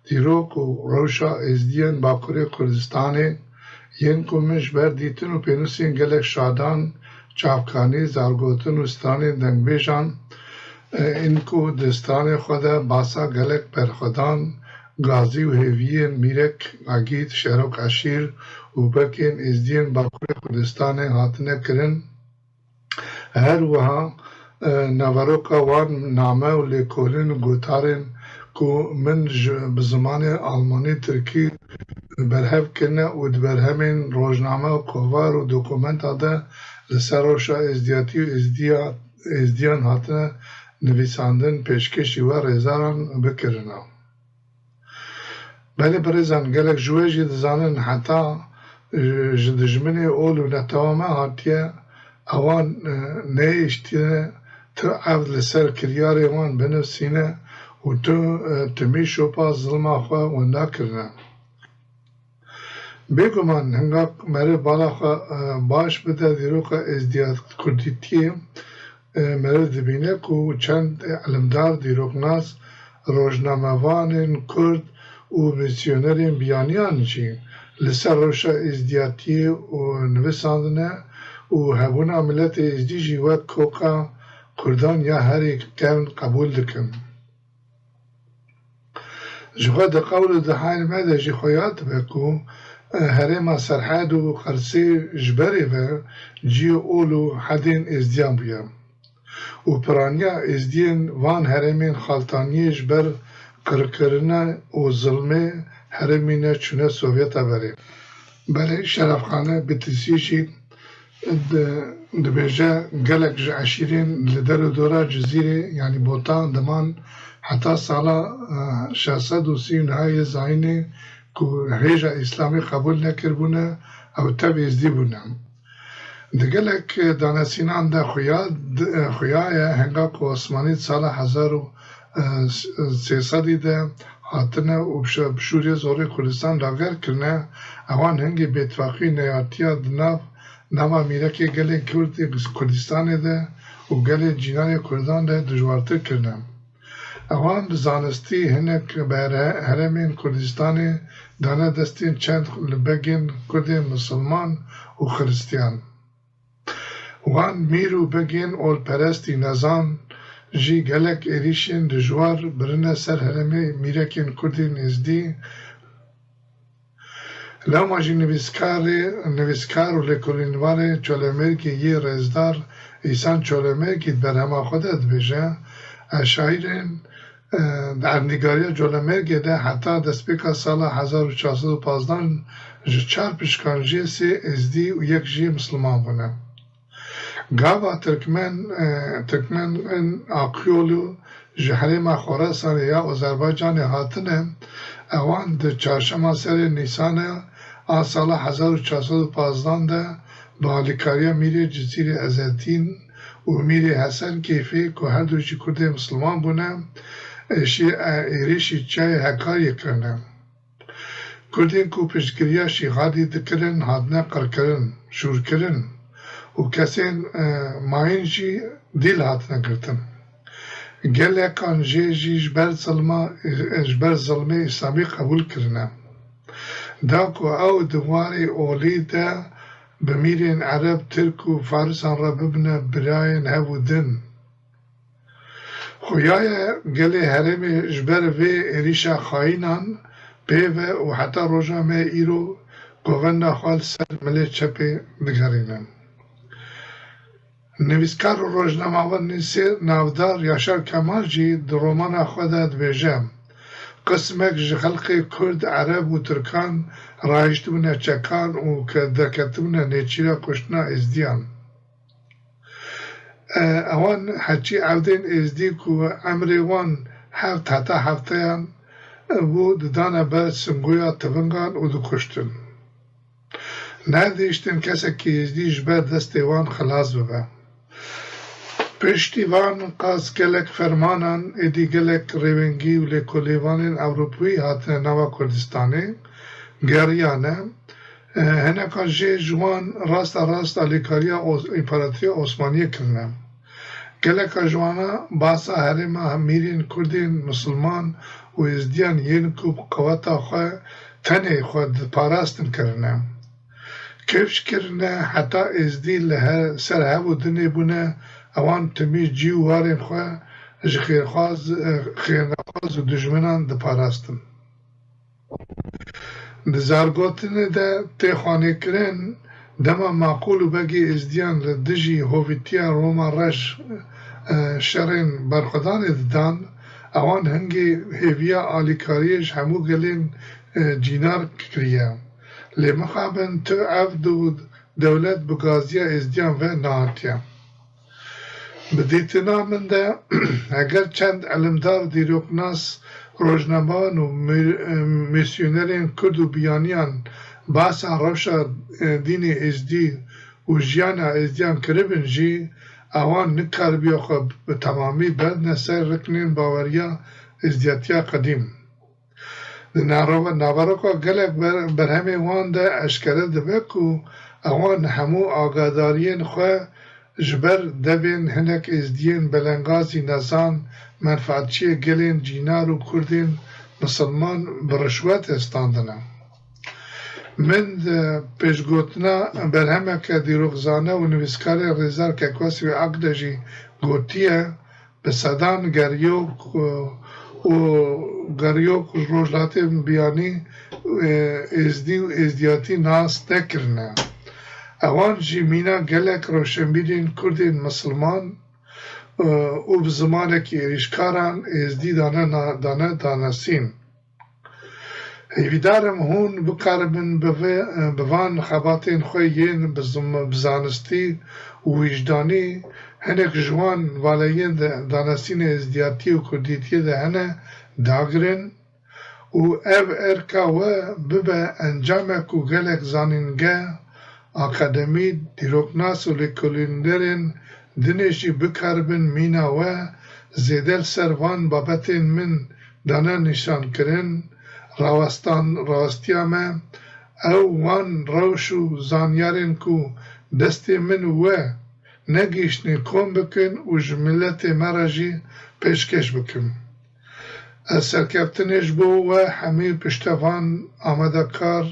dîrok û rewşa êzdiyên Bakurê Kurdistanê yên ku min ji ber dîtin û pênûsên gelek şadan çavkanî zargotin û stranên dengbêjan yên ku di stranê xwe de basa gelek berxwedan gazî û hêviyên mîrek agît şerok eşîr û bekên êzdiyên Bakurê Kurdistanê hatine kirin her wiha neveroka wan name û lêkolîn û gotarên ku min bi zimanê Almanî Tirkî berhev kirine û di berhemên rojname û kovar û dokumenta de li ser rewşa êzdiyatî û êzdiyan hatine nivîsandin pêşkêşî we rêzaran bikirine belê birêzan gelek ji wê jî dizanin heta ji dijminê ol û netewame hatiye ewan nehêştine tu ev li ser kiryarê wan binivîsîne û tu timî şopa zilma xwe wenda kirine bêguman hingak merê bala xwe baş bide dîroka Kurdîtiyê merê dibîne ku çend elimdar dîroknas rojnamevanên Kurd û misyonerên biyaniyan jî لسر روشا ازدیاتی و نویساندنه و هبونا ملت ازدی جی وک کوکا کردان یا هر یک کن قبول دکن. جوه ده قول ده حال ماده جی خویات بکو هرما سرحاد و قرسی جبری و جی اولو حدین ازدیان بیم. و پرانیا ازدین وان هرمین خالتانی جبر کرکرنا و ظلمه هرمینه چونه سوویتا بره. بله شرفخانه بتسیشی دبیجه گلک عشیرین لدر و دورا جزیره یعنی بوتان دمان حتی سالا 630 نهای زاینه که هیجا اسلامی قبول نکر بونه او تب ازدی بونه. دگلک دانسینان ده خویای هنگا که عثمانی سال 1300 ده هاتنه و بشوری زوری کردستان لاغر کرنه اوان هنگی بیتفاقی نیاتیا دناف نما میره که گل کردستان ده و گل جینای کردان ده دجوارتر کرنه. اوان زانستی هنک بر هرمین کردستان دانه دستین چند لبگین کرد مسلمان و خریستیان. وان میرو بگین اول پرستی نزان جی گلک ایریشین دجوار برنه سر هرمی میرکین کردین ازدی لما جی نویسکار و لکولینوار چولمرگی یه رزدار ایسان چولمرگی برهما خودت بشه شاعرین در نگاری چولمرگی ده حتی دستپیکا سال 1415 چار پشکانجی سی ازدی و یک جی مسلمان بونه. گاوا ترکمن آقیولو جهرما خراسان یا آذربایجان هاتنه اوان ده چهارشنبه سر نیسان سال 1415 ده با حالیکاریا میری جزیره ازتین و میری حسن کیفی که هر دوشی کرد مسلمان بونه ایریشی چای حکاری کرنه. کردین که پشتگیریا شیغادی دکرن هادنه قرکرن شور کرن و کسین ماین جی دیل هاتنه کرتن. گله کان جی جبر ظلمه اسلامی قبول کرنه. دا که او دواری اولی ده بمیرین عرب ترک و فارسان را ببنه براین هفو دن. خویای گله هرم جبر و ایریشا خاینان پیوه و حتی روژا می ایرو گوونده خال سر ملی چپی دگرینن. نویسکار و روزنامه‌نویس نیستی ناودار یاشار کمال جی در رومان خودت بیجه قسمک خلق کرد عرب و ترکان رایشتونه چکان و که درکتونه نیچیرا کشنا ازدیان. اوان حچی عودین ازدی که امری وان حتی هفتهان بود دانه بر سنگویا تونگان و دو کشتن. ندیشتن کسی که ازدی جبر دست وان خلاص ببه. پشتیوان قاس گلک فرمانان ادی گلک ریونگی و لکولیوان اوروپوی هاتن نوا کردستانه گریانه هنکا جه جوان راست الیکاریا امپراتوری عثمانی کرنه. گلک جوانا باسا هرما میرین کردین مسلمان و ازدیان ین کوب قواتا خواه تنه خود پاراستن کرنه. کفش کرنه حتی ازدی لها سر هفو دنی بونه اوان تمیز جیو وارین خواه خیرخواز و دجمنان ده پاراستن. ده زارگوتنه ده تی خانه کرن دما معقولو بگی ازدیان لدجی هویتیا روما رش شرین برخدان ددان اوان هنگی هیویا آلیکاریش همو گلین جینار کریه. لی مخابن تو عفد و دولت بگازیا ازدیان و نهاتیا. بدیتنا من ده اگر چند علمدار دیروکناس روزنامه‌نویسان و میسیونرین کرد و بیانیان باسا روشا دین ازدی و جیانا ازدیان کربن جی اوان نکار بیا خب به تمامی بعد نسر رکنین باوریا ازدیاتیا قدیم. ناوروکا گلک بر همه وان ده اشکره ده بکو اوان همو آگادارین خواه جبر دبین هنک ازدین بلنگازی نزان منفعتچی گلین جینار و کردین مسلمان برشوت استاندنه. من پیشگوتنا برهمه که دیروغزانه و نویسکار ریزار که کواسی و عقدجی گوتیه به صدان گریوک روجلات بیانی ازدی و ازدیاتی ناس نکرنه اوان جی مینا گلک روشنبیرین کردین مسلمان و بزمانه که ریشکاران ازدی دانسین هیویدارم هون بقاربن بوان خباتین خویین بزانستی و وجدانی هنک جوان والیین دانستین ازدیاتی و کردیتی ده هنه داگرن و او ارکا و ببه انجامه کو گلک زانینگه اکادمی دیروکناس و لکولندرین دنشی بقاربن مینا و زیدل سروان بابتین من دانا نشان کرن راستیامه او وان روشو زانیارین کو دستی من و نگیشنی کن بکن و جملت مراجی پیشکش بکن سرکفتنش بو و همه پشتوان آمده کار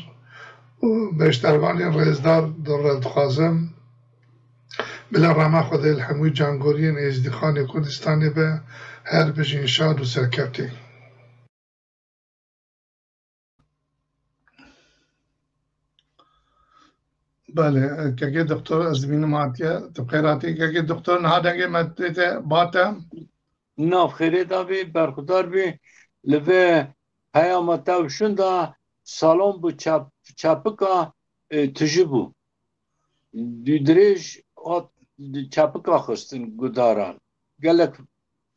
و بشتروانی رزدار دارد خوازم بلا رما خود الحموی جانگورین ازدخان کردستانی به هر بجین شاد و سرکفتی بله که دکتر از بین ماتیه تبخیراتی که دکتر نهادنگه مدته باتا ناف خیره دابی برخدار بی لوه پیامتا و شنده سالون بو چپکا تجیبو دیدریش چپکا خستن گداران گلک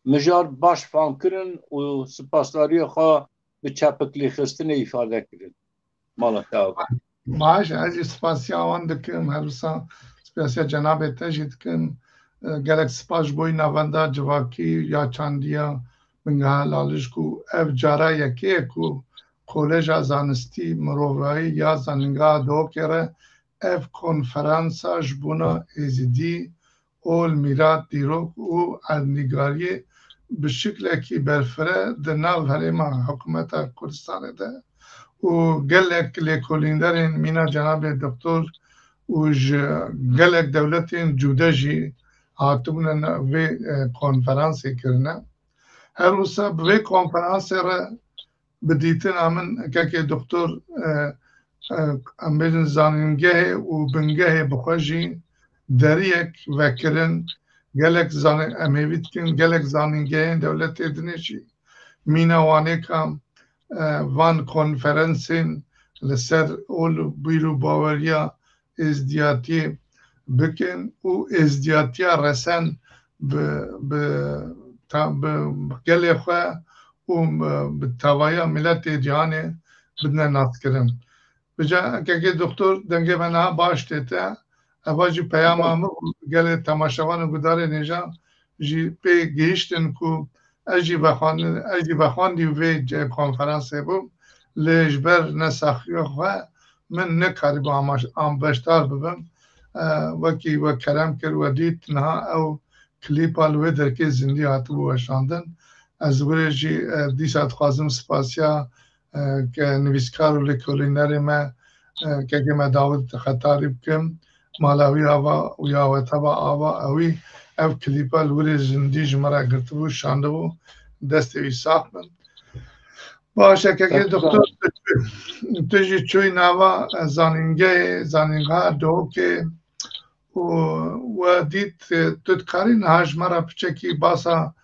مجار باش فان کرن و سپاسداری خواه به چپکلی خستن ایفاده کرن مالتا معاش از سپاسی آوان دکم هر روزا سپاسی جناب تجید کن گلک سپاس بوی نوانده جواکی یا چاندیا منگه لالش کو اف جارا یکی کو کولج زانستی مروایی یا زنگا دو کره اف کنفرانسا جبونا ازدی اول میراد دیروک و النگاری به شکل که برفره در ناو هرما حکومت کردستان ده و گلک لیکولندرین مینا جناب دکتر و گلک دولتین جودجی هاتون و کنفرانسی کرنه هر روزا به کنفرانس را بدیتن آمن که دکتر امبیدن زانینگه و بنگه بخوشی دریک وکرن گلک زانین امیویت کن گلک زانینگه دولت ادنشی مینا وانه کام وان کنفرانسین لسر اول بیرو باوریا ازدیاتی بکن و ازدیاتی رسن به گله خواه و به توایا ملت جهانه بدنا نات کرن بجا که دکتر دنگه منها باش دیتا اواجی پیام آمو گله تماشاوان گدار نیجا جی پی گیشتن کو اجی بخوان دیوی کنفرانس بوم لیجبر نساخیو خواه من نکاری با آم بشتار ببم وکی و کرم کر و دیت نها او کلیپا لوی درکی زندی هاتو بوشاندن از بره جی دیسات خوازم سپاسیا که نویسکار و لیکولینر ما که ما داود خطاری بکم مالاوی آوا و یاوتا با آوا اوی او کلیپا لوی زندی جمرا گرتو بو شانده بو دست وی ساختن باشه که دکتر تجی چوی نوا زانینگه دو که و دید تدکارین هاجمارا پچکی باسا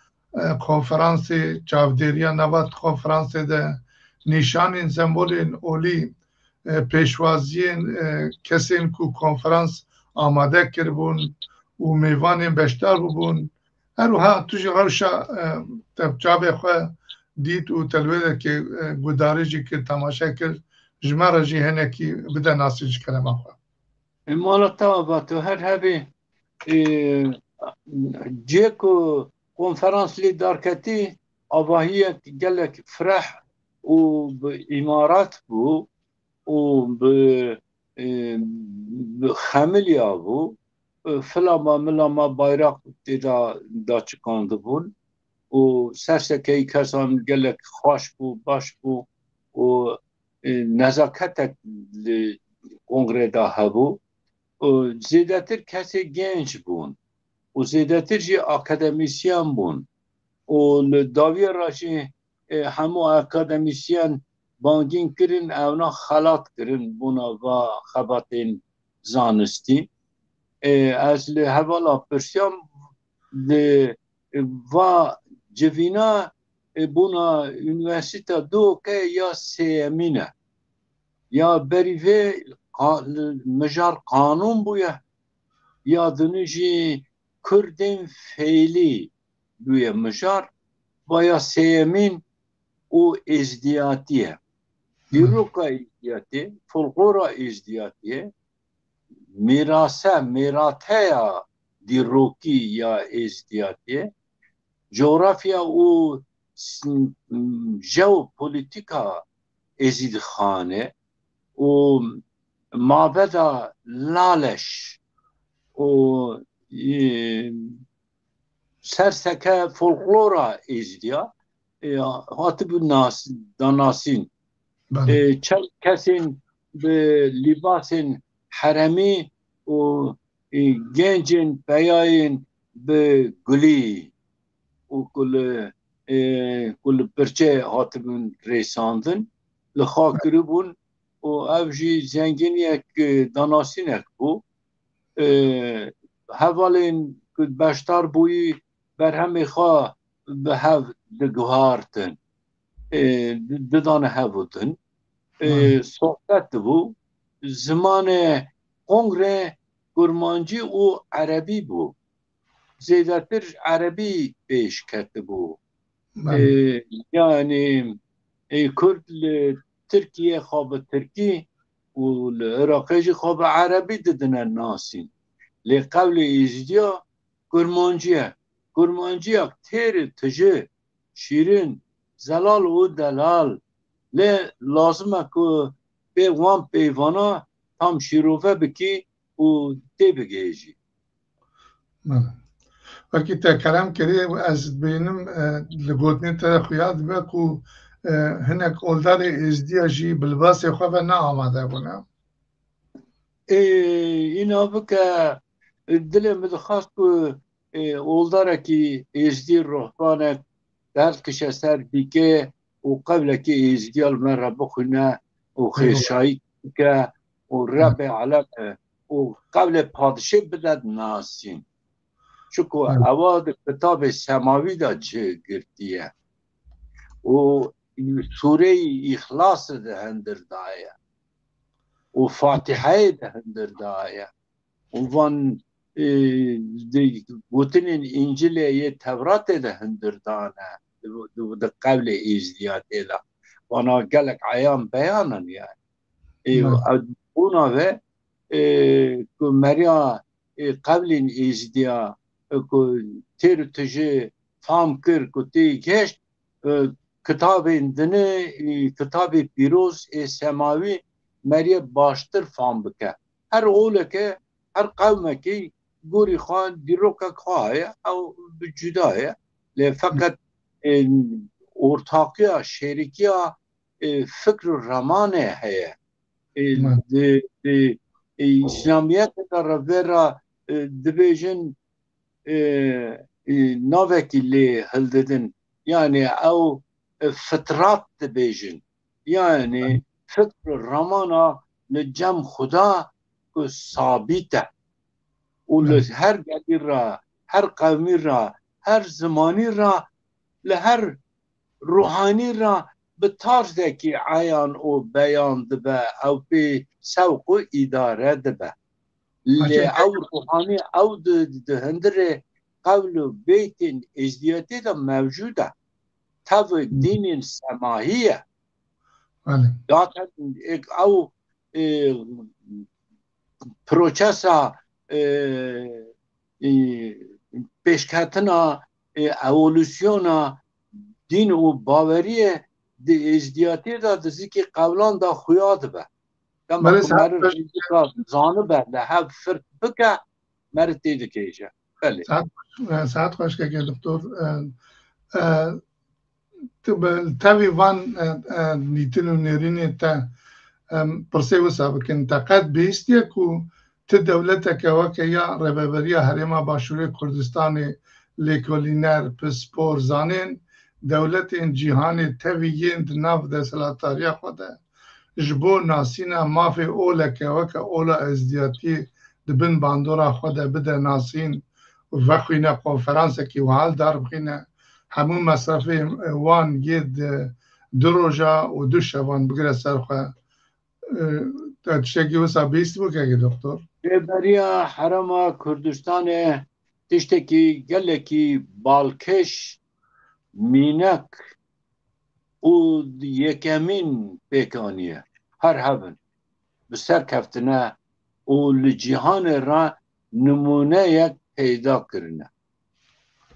کنفرانس چاودیریا نوات کنفرانس ده نشانین زنبولین اولی پیشوازین کسین کو کنفرانس آماده کربون و میوانین بشتر بون هروها توی روشا جاب خواه دید و تلویده که گدارجی که تماشا کرد جمعه جی هنه که بده ناسیج کرم خواه مالتا با تو هر هبی جیکو کنفرانس لی دارکتی آواهی گلک فرح و به امارات بو و به خملیا بو فلاما ملاما بایرق دا چکانده بون و سرسکی کسان گلک خوش بو باش بو و نزاکتک کنگره دا هبو زیادتر کسی گنج بون و زیادتر جی اکادمیسیان بون و داوی راشی همو اکادمیسیان بانگین کرن اونا خلات کرن بونا و خباتین زانستی از لحوالا پرسیام و جوینا بونا یونیورسیتا دو که یا سیمینه یا بریوه مجار قانون بویا یا دنجی کردین فعلی بویا مجار و یا سیمین و ازدیاتیه دیروکا ازدیاتیه فلقورا ازدیاتیه میراته یا دیروکی یا ازدیاتیه جغرافیا و ژئوپلیتیکا ازدخانه و معبد لالش و سرسکه فولکلورا ازدیا هاتب ناس داناسین چل کسین به لباس حرمی و گنجین بیاین به گلی و کل پرچه هاتبون ریساندن لخاکری بون و اوجی زنگین یک داناسین یک بو حوالین که بشتر بوی بر همی خواه به هف دگوهارتن ددانه هفودن صحبت بو زمان کنگره گرمانجی و عربی بو زیادتر عربی پیش کرده بو یعنی کرد ترکیه خواب ترکی و العراقی خواب عربی ددن ناسین لقبل ازدیا گرمانجیه تیر تجه شیرین زلال و دلال لازمه که به وان پیوانا tam şirofe biki و تی بگیجی وکی تا کلام کردی از بینم لگوتنی تا خویاد بکو هنک اولدار ازدیاجی بلباس خواه نه آماده بونه اینا بکه دلم بدخواست که اولداره که ازدی روحانه درد کشه سر بیکه و قبل که ازدیال من را بخونه و خیشایی که و رب علاقه و قبل پادشه بدد ناسین چکو اواد کتاب سماوی دا چه گرتیه و سوره اخلاص ده هندر دایه و فاتحه ده هندر دایه و وان بوتنین انجیل یه تورات ده هندر دانه ده قبل ازدیاته ده وانا گلک عیان بیانن يعني اونا و که مریا قبل ازدیا که تیر تجه فهم کر که تی گشت کتاب دنه کتاب پیروز سماوی مریا باشتر فهم بکه هر اوله که هر قومه که گوری خواه دیروکه خواه او جداه فقط ارتاقی شریکی فکر رمانه هیه İslamiyet taraflara dibêjin navekî lê hildidin yani ew fitrat dibêjin yani fikr ramana li cem xuda ku sabît e û li her gelî ra her qewmî ra her zimanî ra li her ruhanî ra به طرزی که عیان او بیان دبه او به سوق و اداره دبه او روحانی او ده هندر قول بیت ازدیاتی ده موجوده تو دین سماهیه او پروچسا پیشکتنا اولوسیونا دین و باوریه دی ازدیاتی دا دزی که قولان دا خویاد به دم که زانه به لحب فرق بکه مرد دیده که ایجا ساعت خوش که دکتر تاوی وان نیتن و نرینه تا پرسه وسا بکن تا قد بیستیه که ته دولت که وکه یا ربابری حرما باشوری کردستان لیکولینر پسپور زانین دولت این جهان تاویین ناف دستلاتاریا خوده جبو ناسینا مافی اولا که وکه اولا ازدیاتی دبن باندورا خوده بده ناسین و خوینه کنفرانس که وحال دار بخینه همون مصرف وان گید دو روژا و دو شوان بگره سرخواه تشتکی وسا بیست بو که دکتر؟ بریا حرم کردستان تشتکی گلکی بالکش مینک و یکمین پیکانیه هر هبن بسر کفتنه و لجیهان را نمونه یک پیدا کرنه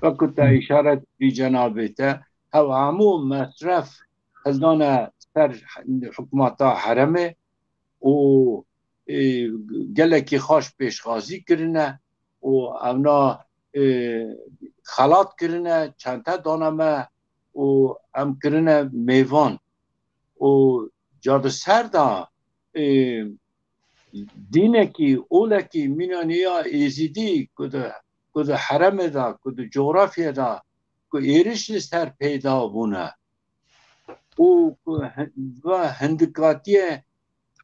وقت اشارت بی جنابته هو همو مصرف هزدانه سر حکومتا حرمه و گلکی خوش پیشخازی کرنه و اونا خلات کرنه چندتا دانمه و ام کرنه میوان و جاد سر دا دینه کی اوله کی مینانیا ایزیدی کده حرم دا کده جغرافیا دا که ایرش سر پیدا بونه و هندکاتی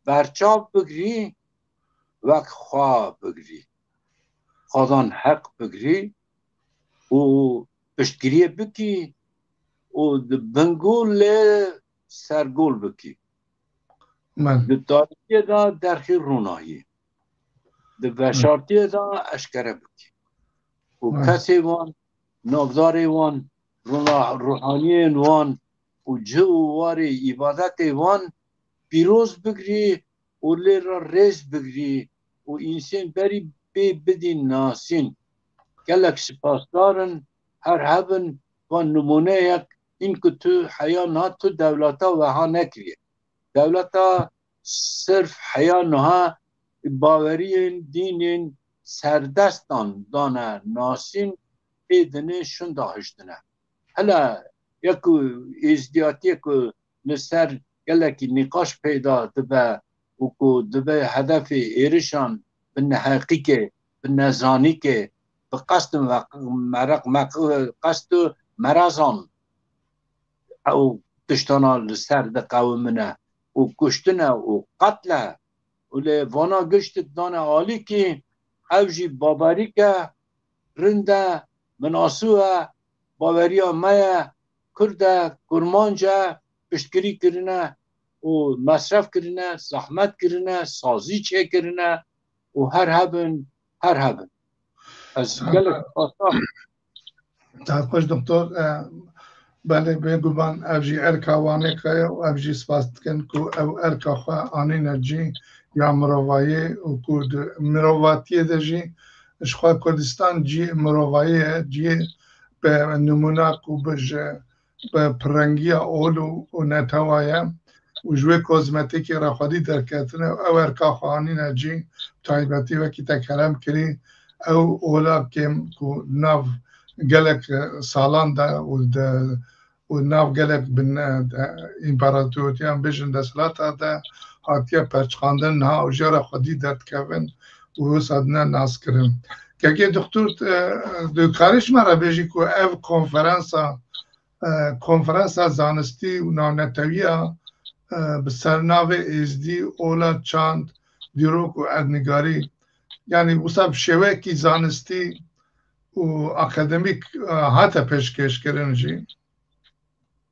برچاب بگری وقت خواه بگری خودان حق بگری و پشتگیری بکی و بنگول سرگول بکی ده تاریخی دا درخی رونایی ده بشارتی دا اشکره بکی و کسی وان نافداری وان روحانی وان و جو واری عبادت وان پیروز بگری و لی را ریز بگری و انسان بری بدین ناسین گلک سپاس دارن هر هبن و نمونه یک این که تو حیا نه تو دولتا و ها نکریه دولتا صرف حیا نه باورین دینین سردستان دانه ناسین ایدنه شن داشتنه هلا یکو ازدیاتی که نسر گلکی نقاش پیدا دبه و که دبه هدف ایرشان به حقیقه به نزانی که به قصد قصد مرزان او تشتانا لسر ده قومنه و کشتنه و قتله و لیوانا گشت دانه عالی که اوجی بابری که رنده مناسوه باوری مایه کرده کرمانجه پشتگیری کرنه و مصرف کرنه زحمت کرنه سازی چه کرنه و هر هبن از گلک آسا خوش دکتر بله بگو بان اوجی ارکا وانه که و اوجی سپاست کن که او ارکا خواه آنی نجی یا مروایی و کرد مرواتیه ده جی اشخواه کردستان جی مروایی جی به نمونه که بجه به پرنگی اولو و نتوایا و جوی کوزمتیکی را خودی درکتنه او ارکا خوانی نجی تایبتی وکی تکرم کری او اولا کم که ناو گلک سالان ده و ناو گلک بن امپراتوریان بیشن دستلاتا ده هاتیه پرچخاندن ها و جرا خودی درد کبن و سادنه ناس کرن که اگه دکتر دوکارش مرا بیشی که او کنفرانسا زانستی و ناونتویا به سرناو ازدی اولا چاند دیروک و ادنگاری یعنی وصاب شوه کی زانستی و اکادمیک هاتا پیشکش کرن جی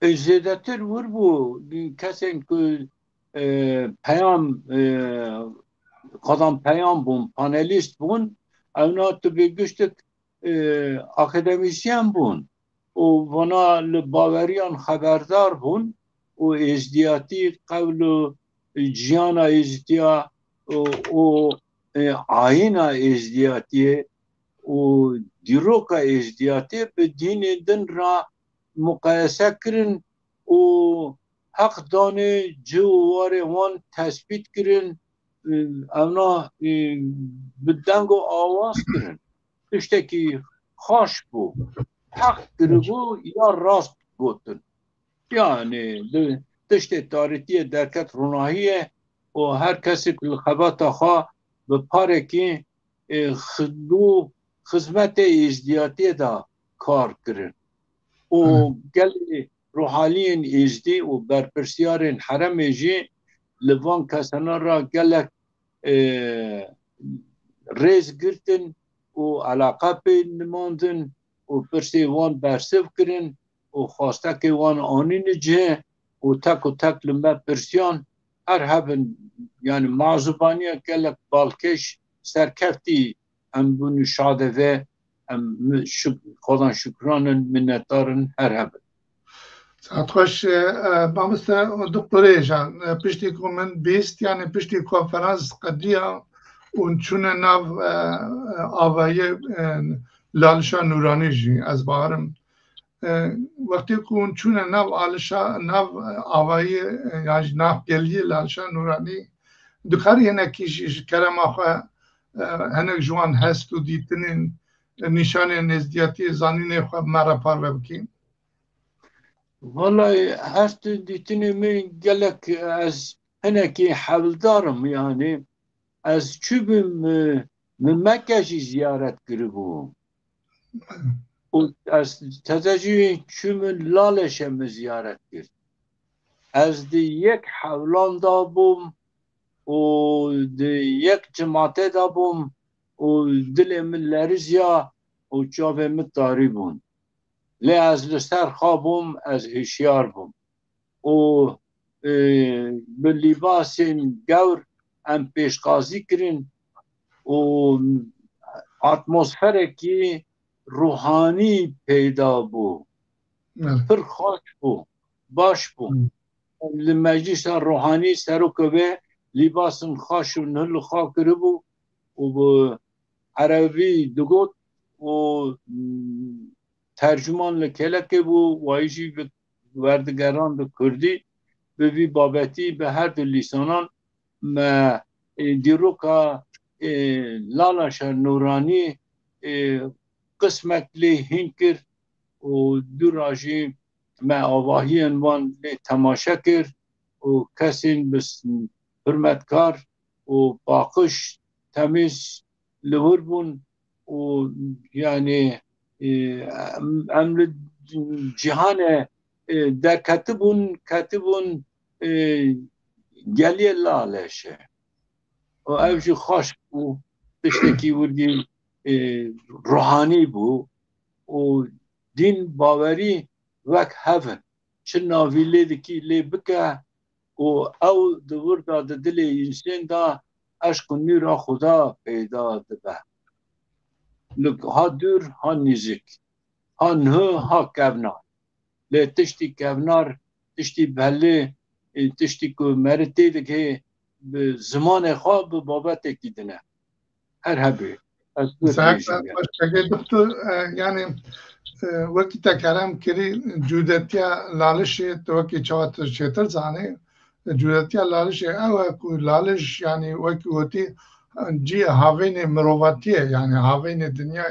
زیادتر ور بو کسی که پیام قدام پیام بون پانلیست بون اونا تو بگشتک اکادمیسیان بون و ونا لباوریان خبردار بون و ازدیاتی قبل جیانا ازدیا و آین ازدیاتی و دیروکا ازدیاتی به دین دن را مقایسه کرن و حق دانه جوار وان تثبیت کرن اونا بدنگ و آواز کرن تشتکی خوش بو حق کربو یا راست گوتن يعني تشت تاريخية دركت روناهية وهر كسي كل خبات خا بپاركي خدو خدمت ازدياتي دا كار كرن وقال روحانيين ازدي وبرپرسيارين حرم جي لفان كسانا را قالك ريز قرتن وعلاقة بين نماندن وبرسي وان برسف كرن وخواسته که وان آنی نجه و تک لما پرسیان هر هبن يعني معزوبانية قالك بالكش سركفتي ام بنو شاده و ام خودان شکران منتارن هر هبن ساعت خوش بامستا دكتور جان پشتی کو من بیست يعني پشتی کنفرانس قدیه اون چون ناو آوائي لالشا نورانی جی از بارم وقتی که چون ناو آلشا ناو آوایی یا ناو گلیه لالشا نورانی دکاری هنکیش کرم آخوا هنک جوان هست و دیتنین نشان نزدیاتی زانین خوا مرا پار بکیم والله هست دیتنی من گلک از هنکی حبلدارم يعني از چوبم من مکهی زیارت کربو از تدجی چومن لالشم زیارت کرد از دی یک حولان دابم و دی یک جماعت دابم و دل من لرزیا و جاب من داری بون لی از لستر خوابم از هشیار بوم و به لباس گور ام پیشقازی کرن و اتمسفر کی روحانی پیدا بو پر خوش بو باش بو المجلس روحانی سرو که لباس خوش و نهل خواه کرده بو و به عربی دگوت و ترجمان لکلک بو و ایشی وردگران به کردی به وی بابتی به هر دو لیسانان ما دیرو که لالاشا نورانی قسمت لی هین و دو راجی ما آواهی انوان لی تماشا کرد و کسین بس حرمتکار و باقش تمیز لور بون و یعنی امر جهان در کتبون گلی لالشه و اوجی خوش بو تشتکی وردی روحانی بو و دین باوری وک هفن چه ناویله دکی لی بکه و او دور دا دل انسان دا عشق و نور خدا پیدا دبه ها دور ها نزدیک ها نه ها کونار لی تشتی کونار تشتی بله تشتی که مرتی دکه به زمان خواب بابت اکیدنه هر هبه دکتر يعني وقتی تکرم کری جودتیا لالش تو کی چوات چتر زانه جودتیا لالش او کو لالش يعني وقتی ہوتی جی هاوین مرواتیه يعني هاوین دنیا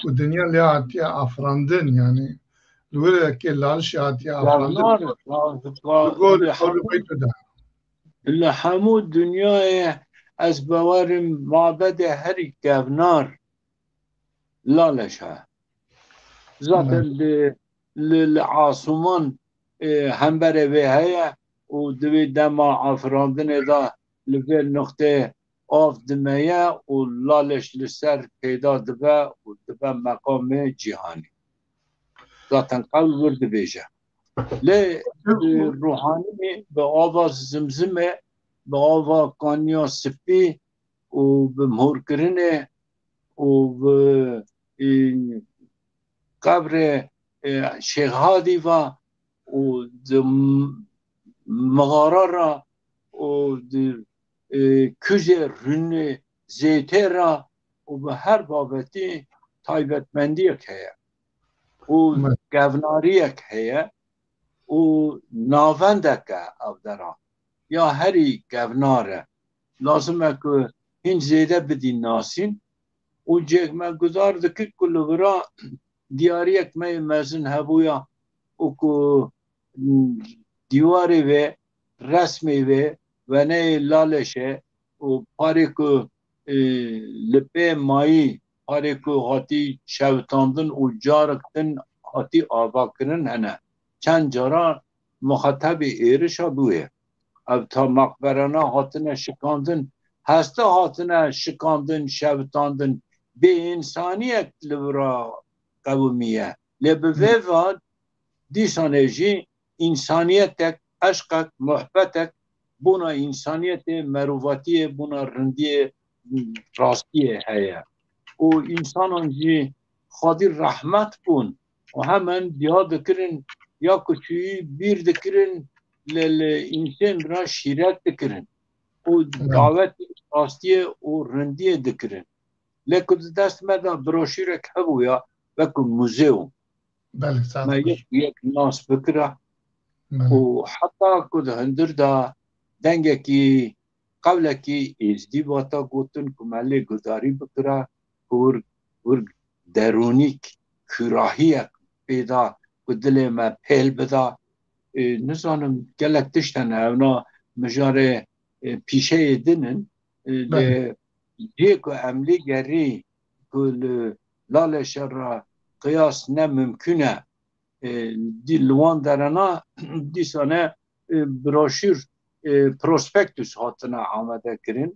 کو دنیا لیاتیا افراندن يعني لوره کی لالش آتیا افراندن لحمود دنیای از باور معبد هری گونار لالش ها ذات العاصمان همبر ویه و دوی دما افراندن دا لبه نقطه آف دمیه و لالش لسر پیدا دبه و دبه مقام جهانی ذاتن قول ورد بیجه لی روحانی به آواز زمزمه به آواز کانیا سپی و به مهور کرنه و به قبر شیخ هادی و مغاره را و کج رن زیته را و به هر بابتی تایبتمندی که و گوناری که و ناونده که او درا یا هری گوناره لازمه که این زیده بدین ناسین و جگ من گذار دکت کل برا دیاری یک می مزن هبویا و که دیواری و رسمی و نه لالشه و پاری که لپه مایی پاری که هاتی شوتاندن و جارکتن هاتی آوا کرن هنه چند جارا مخاطب ایرشا بوه او تا مقبرانه هاتنه شکاندن هسته هاتنه شکاندن شوتاندن به انسانیت لورا قومیه لبه واد دیسانه جی انسانیتک عشقک محبتک بونا انسانیت مروواتی بونا رندی راستیه هیا و انسان جی خادی رحمت بون و همین دیاد دکرن یا کچوی بیر دکرن انسان را شیرت دکرن و دعوت راستیه و رندیه دکرن لیکن دست مدا بروشیرک هبویا وکو موزیوم بله ساعت ما خوش یک ناس بکره بله و حتی کد هندر دا دنگه کی قبل کی ازدی باتا گوتن کمالی گداری بکره ور درونیک کراهیه پیدا کدل ما پیل بدا نزانم گلک تشتن اونا مجاره پیشه دنن بله جیکو عملی گری کل لالش را قیاس نممکنه دی لوان درنا دی سانه بروشور پروسپکتوس هاتنا آمده کرن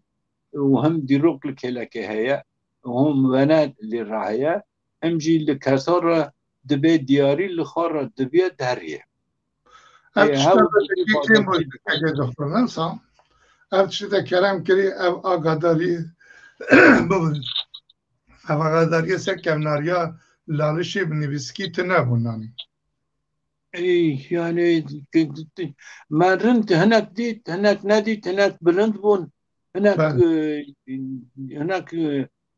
و هم دیروک لکلکه هیا هم وناد لراهیا هم جی لکسار دبی دیاری لخار دبی دریه اف تشتا بشکی موید اگه دکتر نسا اف تشتا کرم کری اف آگاداری ببین اف آگاداری سکم ناریا لالشی بنویسکی تنبونانی يعني ما رنت هناك ديت هناك ناديت هناك بلند بون هناك هناك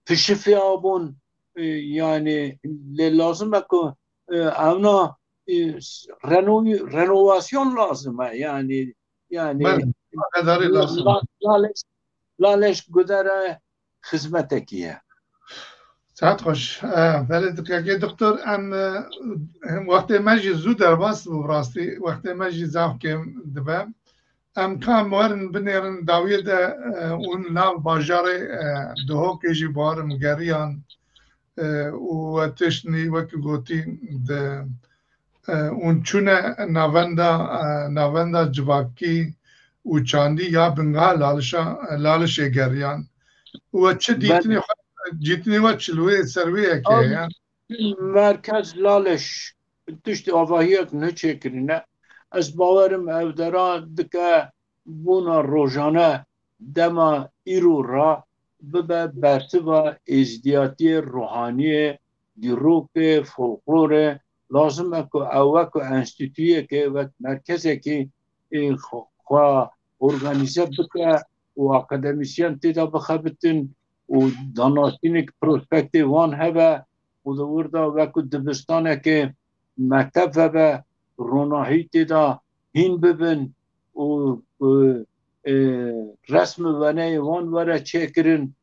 في الشفيا بون يعني لازم اكو اونا رينوفاسيون لازمه يعني لا ليش قدره خدمتك اياه ساعت خوش ولی دکتر ام وقتی مجی زود در باس براستی وقتی مجی زاف کم دبم ام کام مورن بنیرن داویل ده اون ناو باجار دهو کجی بارم گریان و تشنی وکی گوتی ده اون چونه ناوندا جواکی و چاندی یا بنگاه لالش گریان و چه دیتنی جیتنی و چلوی سرویه که یعنی مرکز لالش تشت آواهیت نچکرینه از باورم اودرا دکه بونا روزانه دما ایرو را ببه برتبا ازدیاتی روحانی دیروک فولکلور لازم اکو اوکو انستیتویه که و مرکزه که خواه ارگانیزه بکه و اکادمیسیان تیدا بخبتن و داناشتینک پروسپکتیو وان هبه و دوردا وکو دبستانه که مکتب هبه روناهی تیدا هین ببن و رسم ونه وان وره چه کرن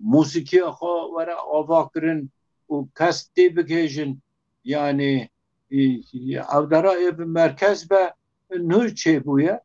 موسیقی خواه وره آوا کرن و کس تی بکیجن یعنی او درا مرکز به نوع چه بویه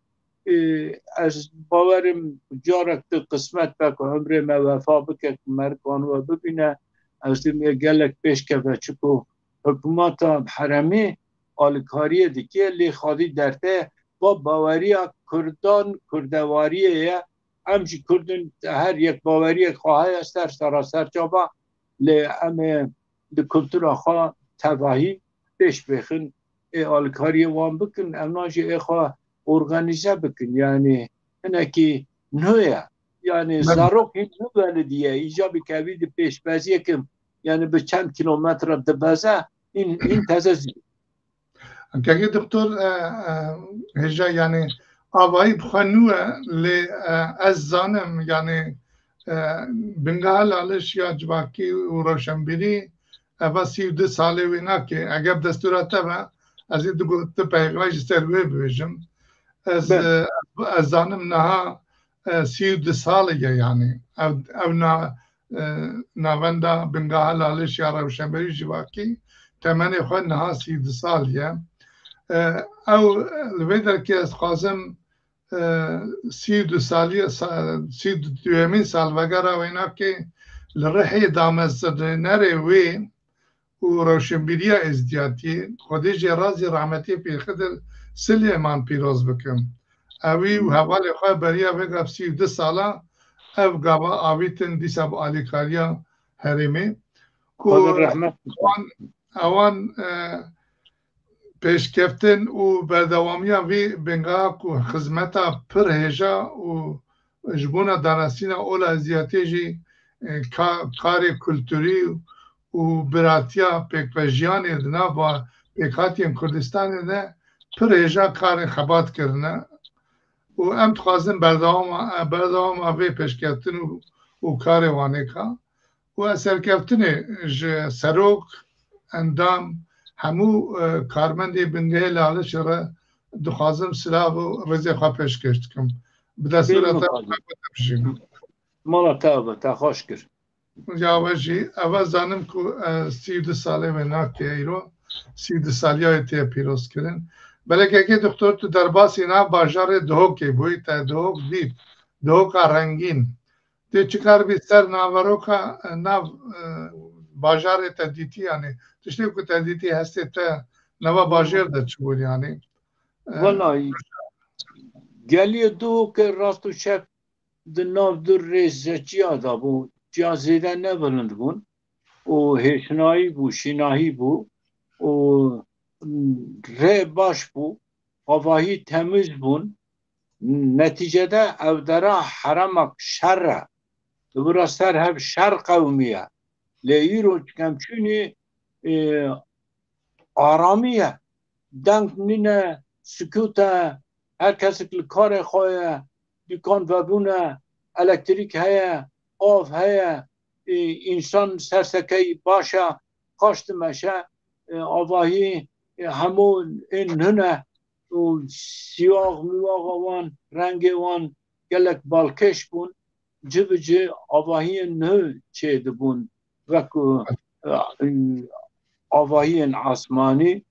از باورم جارک قسمت بک و عمر ما وفا بکه مرکان و ببینه از دیم گلک پیش که بچکو حکومت حرمی آلکاری دیگه لی خادی درته با باوری کردان کردواریه همچی کردن هر یک باوری خواهی است در سراسر جابا لی ام کلتور خواه تباهی پیش بخن آلکاری وان بکن امناجی خواه ارگانیزه بکن یعنی اینکه نویه یعنی زاروک این نو بلدیه ایجابی کوید پیشبازیه که یعنی به چند کیلومتر دبازه این تزازی که دکتر هجا یعنی آبایی بخانوه لی از زانم یعنی بنگاه لالش یا جواکی و روشنبیری اوا 32 ساله وینا که اگر دستوراته با از این دو پیغلاج سروی بویجم از زانم نها 32 ساله یعنی او ناوندا بنگاه لالش یا روشنبیری جواکی تمنی خود نها 32 سالیه او لویدر که از خازم 32 سالی 32 سالوگر و اینا که لرحی دامزدنر وی و روشنبیری ازدیاتی خودی جرازی رحمتی پیخدر سلیمان پیروز بکم اوی و حوالی خواه بریا بگرب 32 سالا او گابا آویتن دیسا با آلیکاریا هریمی خود رحمت اوان پیشکفتن و بردوامی وی بنگاه و خدمتا پر هجا و جبونا دانستینا اولا ازیاتی جی کار کلتوری و براتیا پیکوژیانی دنا با پیکاتین کردستان ده پر هجا کار خبات کرنه و ام تخوازن بردوام وی پیشکفتن و کار وانه که و سرکفتن سروک اندام همو کارمندی بنگه لاله شره دخوازم سلاح و رزی خواه پیشکشت کم بده صورت بشیم مالا تا خوش کرد جاوشی اول زنم که 32 ساله وینا که ایرو 32 سالی های تیه پیروز کرن بله که دکتر تو درباس اینا باجار دوکی بوی تا دوک دید دوکا رنگین تی چکار بی سر ناورو که ناو باجار تا دیتی یعنی تشتی که تا دیتی هستی تا نوا باجار دا چبود یعنی والله گلی دو که راستو شب د ناو در ریز جیا دا بو جیا زیده نبلند بون و هشنایی بو شناهی بو و ره باش بو هواهی تمیز بون نتیجه ده او درا حرمک شر دبرا سر هم شر قومیه لیرو کمچونی آرامیه دنگ نینه سکوته هر کسی که کار خواه دکان و بونه الکتریک هیا آف هیا انسان سرسکی باشه کاشت مشه آواهی همون این هنه و سیاغ میواغ وان رنگ وان گلک بالکش بون جب جه آواهی نه چه دبون وکو آواهی آسمانی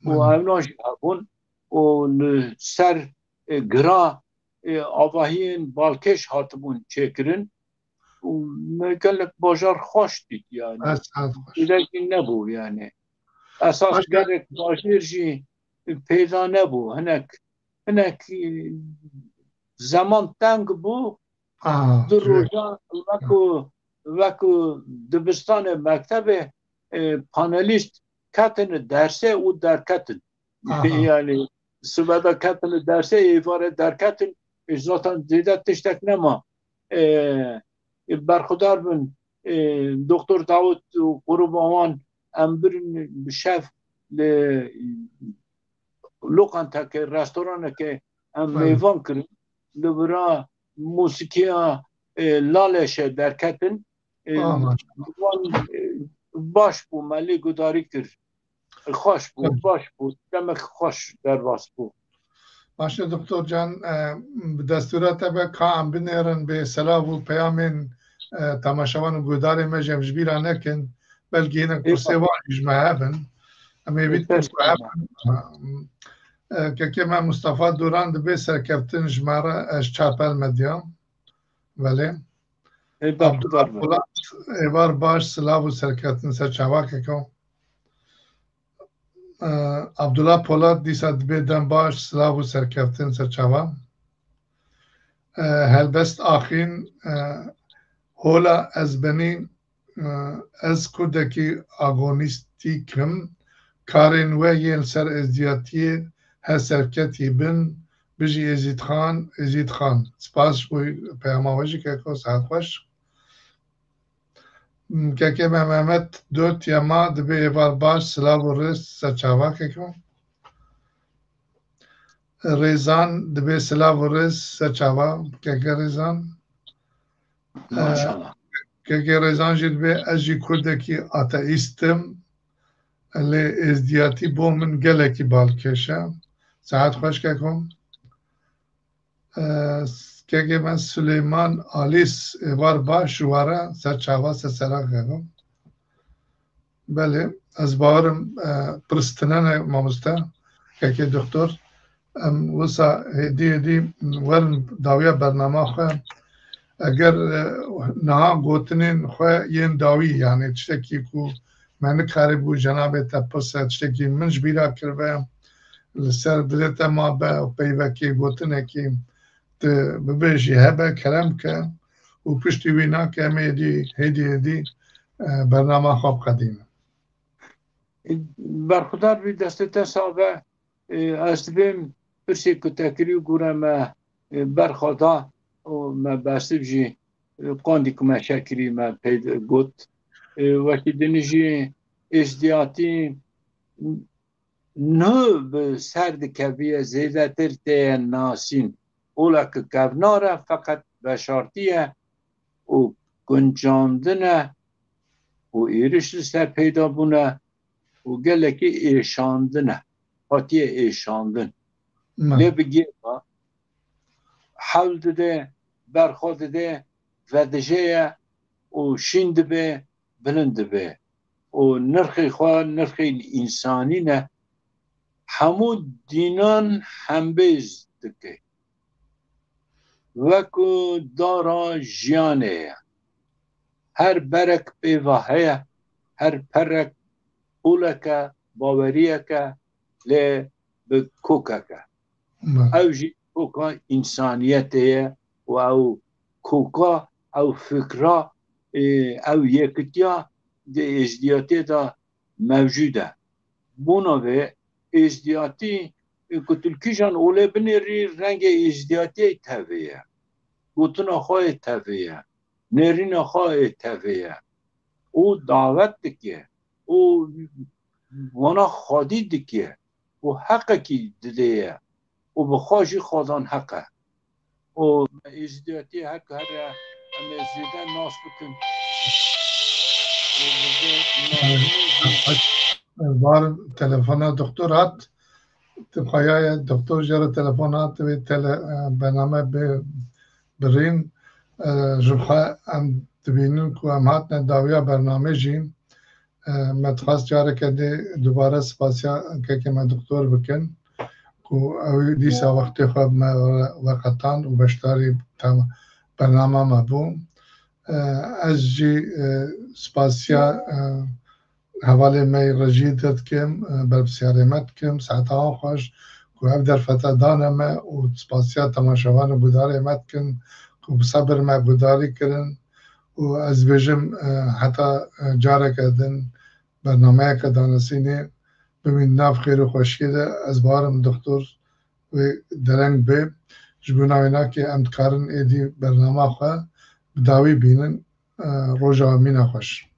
و همناش بون و سر گرا آواهی بالکش هاتبون چکرن و گلک باجار خوش دید یعنی ایدکی نبو یعنی اساس گلک باجر جی پیدا نبو هنک زمان تنگ بو در روزا وکو دبستان مکتب پانلیست کتن درسه و در کتن یعنی سبدا کتن درسه ایوار در کتن ازاتان دیده تشتک نما برخودار بن دکتر داود و قروب آوان امبرن شف لوکانتا که رستورانه که ام میوان کرن لبرا موسیقی لالش در کتن باش بو ملی گداری کرد خوش بود باش بود دمک خوش در باس بود باشه دکتر جان به دستورات به کام بنرن به سلام و پیامین تماشاوان و گداری مجموع بیرا نکن بلکه اینا کرسیوان اجماع بن اما بیت کرسیوان که من مصطفی دوران دبی سرکفتن جماره از چاپل مدیام ولی ایوار باش سلام و سرکفتن سر چاواک کن عبدالله پولاد دیسا دبی دن باش سلام و سرکفتن سر چاوا هلبست آخین هولا از بنی از کردکی آگونیستی کم کارین و یل سر ازدیاتی هسرکتی بن بجی ازید خان سپاس بوی پیاماوشی که که ساعت خوش که محمد دو تیما دبی ایوار باش سلاو و رس سرچاوا که که ریزان دبی سلاو و رس سرچاوا که ریزان که ریزان جی دبی از جی کردکی آتائیستم لی ازدیاتی بو من گلکی بالکشه ساعت خوش که کن که من سلیمان آلیس ایوار باش شواره سر چاوا سر سراغ که کن بله از باورم پرستنان مامسته که دکتر وسا هدی ورن داویا برنامه خواه اگر نه گوتنین خواه ین داوی یعنی چتکی کو من کاری بو جناب تپس چتکی منش بیرا کرده لسر دلتا ما با پیوکی گوتنه که ببیجی هبه کرم که و پشتی وینا که همه هدی برنامه خواب قدیم برخودار بی دسته صاحبه است بیم پرسی کتکری و گورم برخودا و ما بسیب جی قاندی که ما شکری ما پید گوت وقتی دنیجی ازدیاتی نه به سرد کبیه زیده تر ته ناسین اولا که کبناره فقط بشارتیه و گنجاندنه و ایرش لسر پیدا بونه و گلکی ایشاندنه خاطیه ایشاندن لی بگیه حول ده برخود ده ودجه و شیند به بلند به و نرخی خواه نرخی انسانی نه همو دینان هم بیز دکه وکو دارا جیانه هر برک پیوهه هر پرک اولکه باوریه که لی به کوکه که او جی کوکا انسانیته و او کوکا او فکره او یکتیا ده ازدیاتی دا موجوده بونا به ازدیاتی کتلکی جان اوله بنیری رنگ ازدیاتی تاویه گوتنا خواه تاویه نرین خواه تاویه او دعوت دکیه او وانا خادی دکیه و حقه کی دیده و بخواجی خودان حقه و ازدیاتی حق هر اما ازدیده ناس بکن بار تلفن دکترات تبقى دكتور جرى تلفونات برنامه برين جبخه ام تبینون که ام هاتنا داویا برنامه جیم متخواست جاره که دوباره سپاسیا که ما دکتور بکن که اوی دیسا وقتی خواب ما وقتان و بشتاری برنامه ما بوم از جی سپاسیا حواله می رجیدت کم بربسیارمت کم ساعتها خوش که اف در فتح دانمه و سپاسیا تماشاوان بودار امت کن که بصبر ما بوداری کرن و از بجم حتی جاره کردن برنامه که دانسینه ببین ناف خیر و خوشیده از بارم دکتر و درنگ به جبونا وینا که امتکارن ایدی برنامه خواه بداوی بینن روژا امین خوش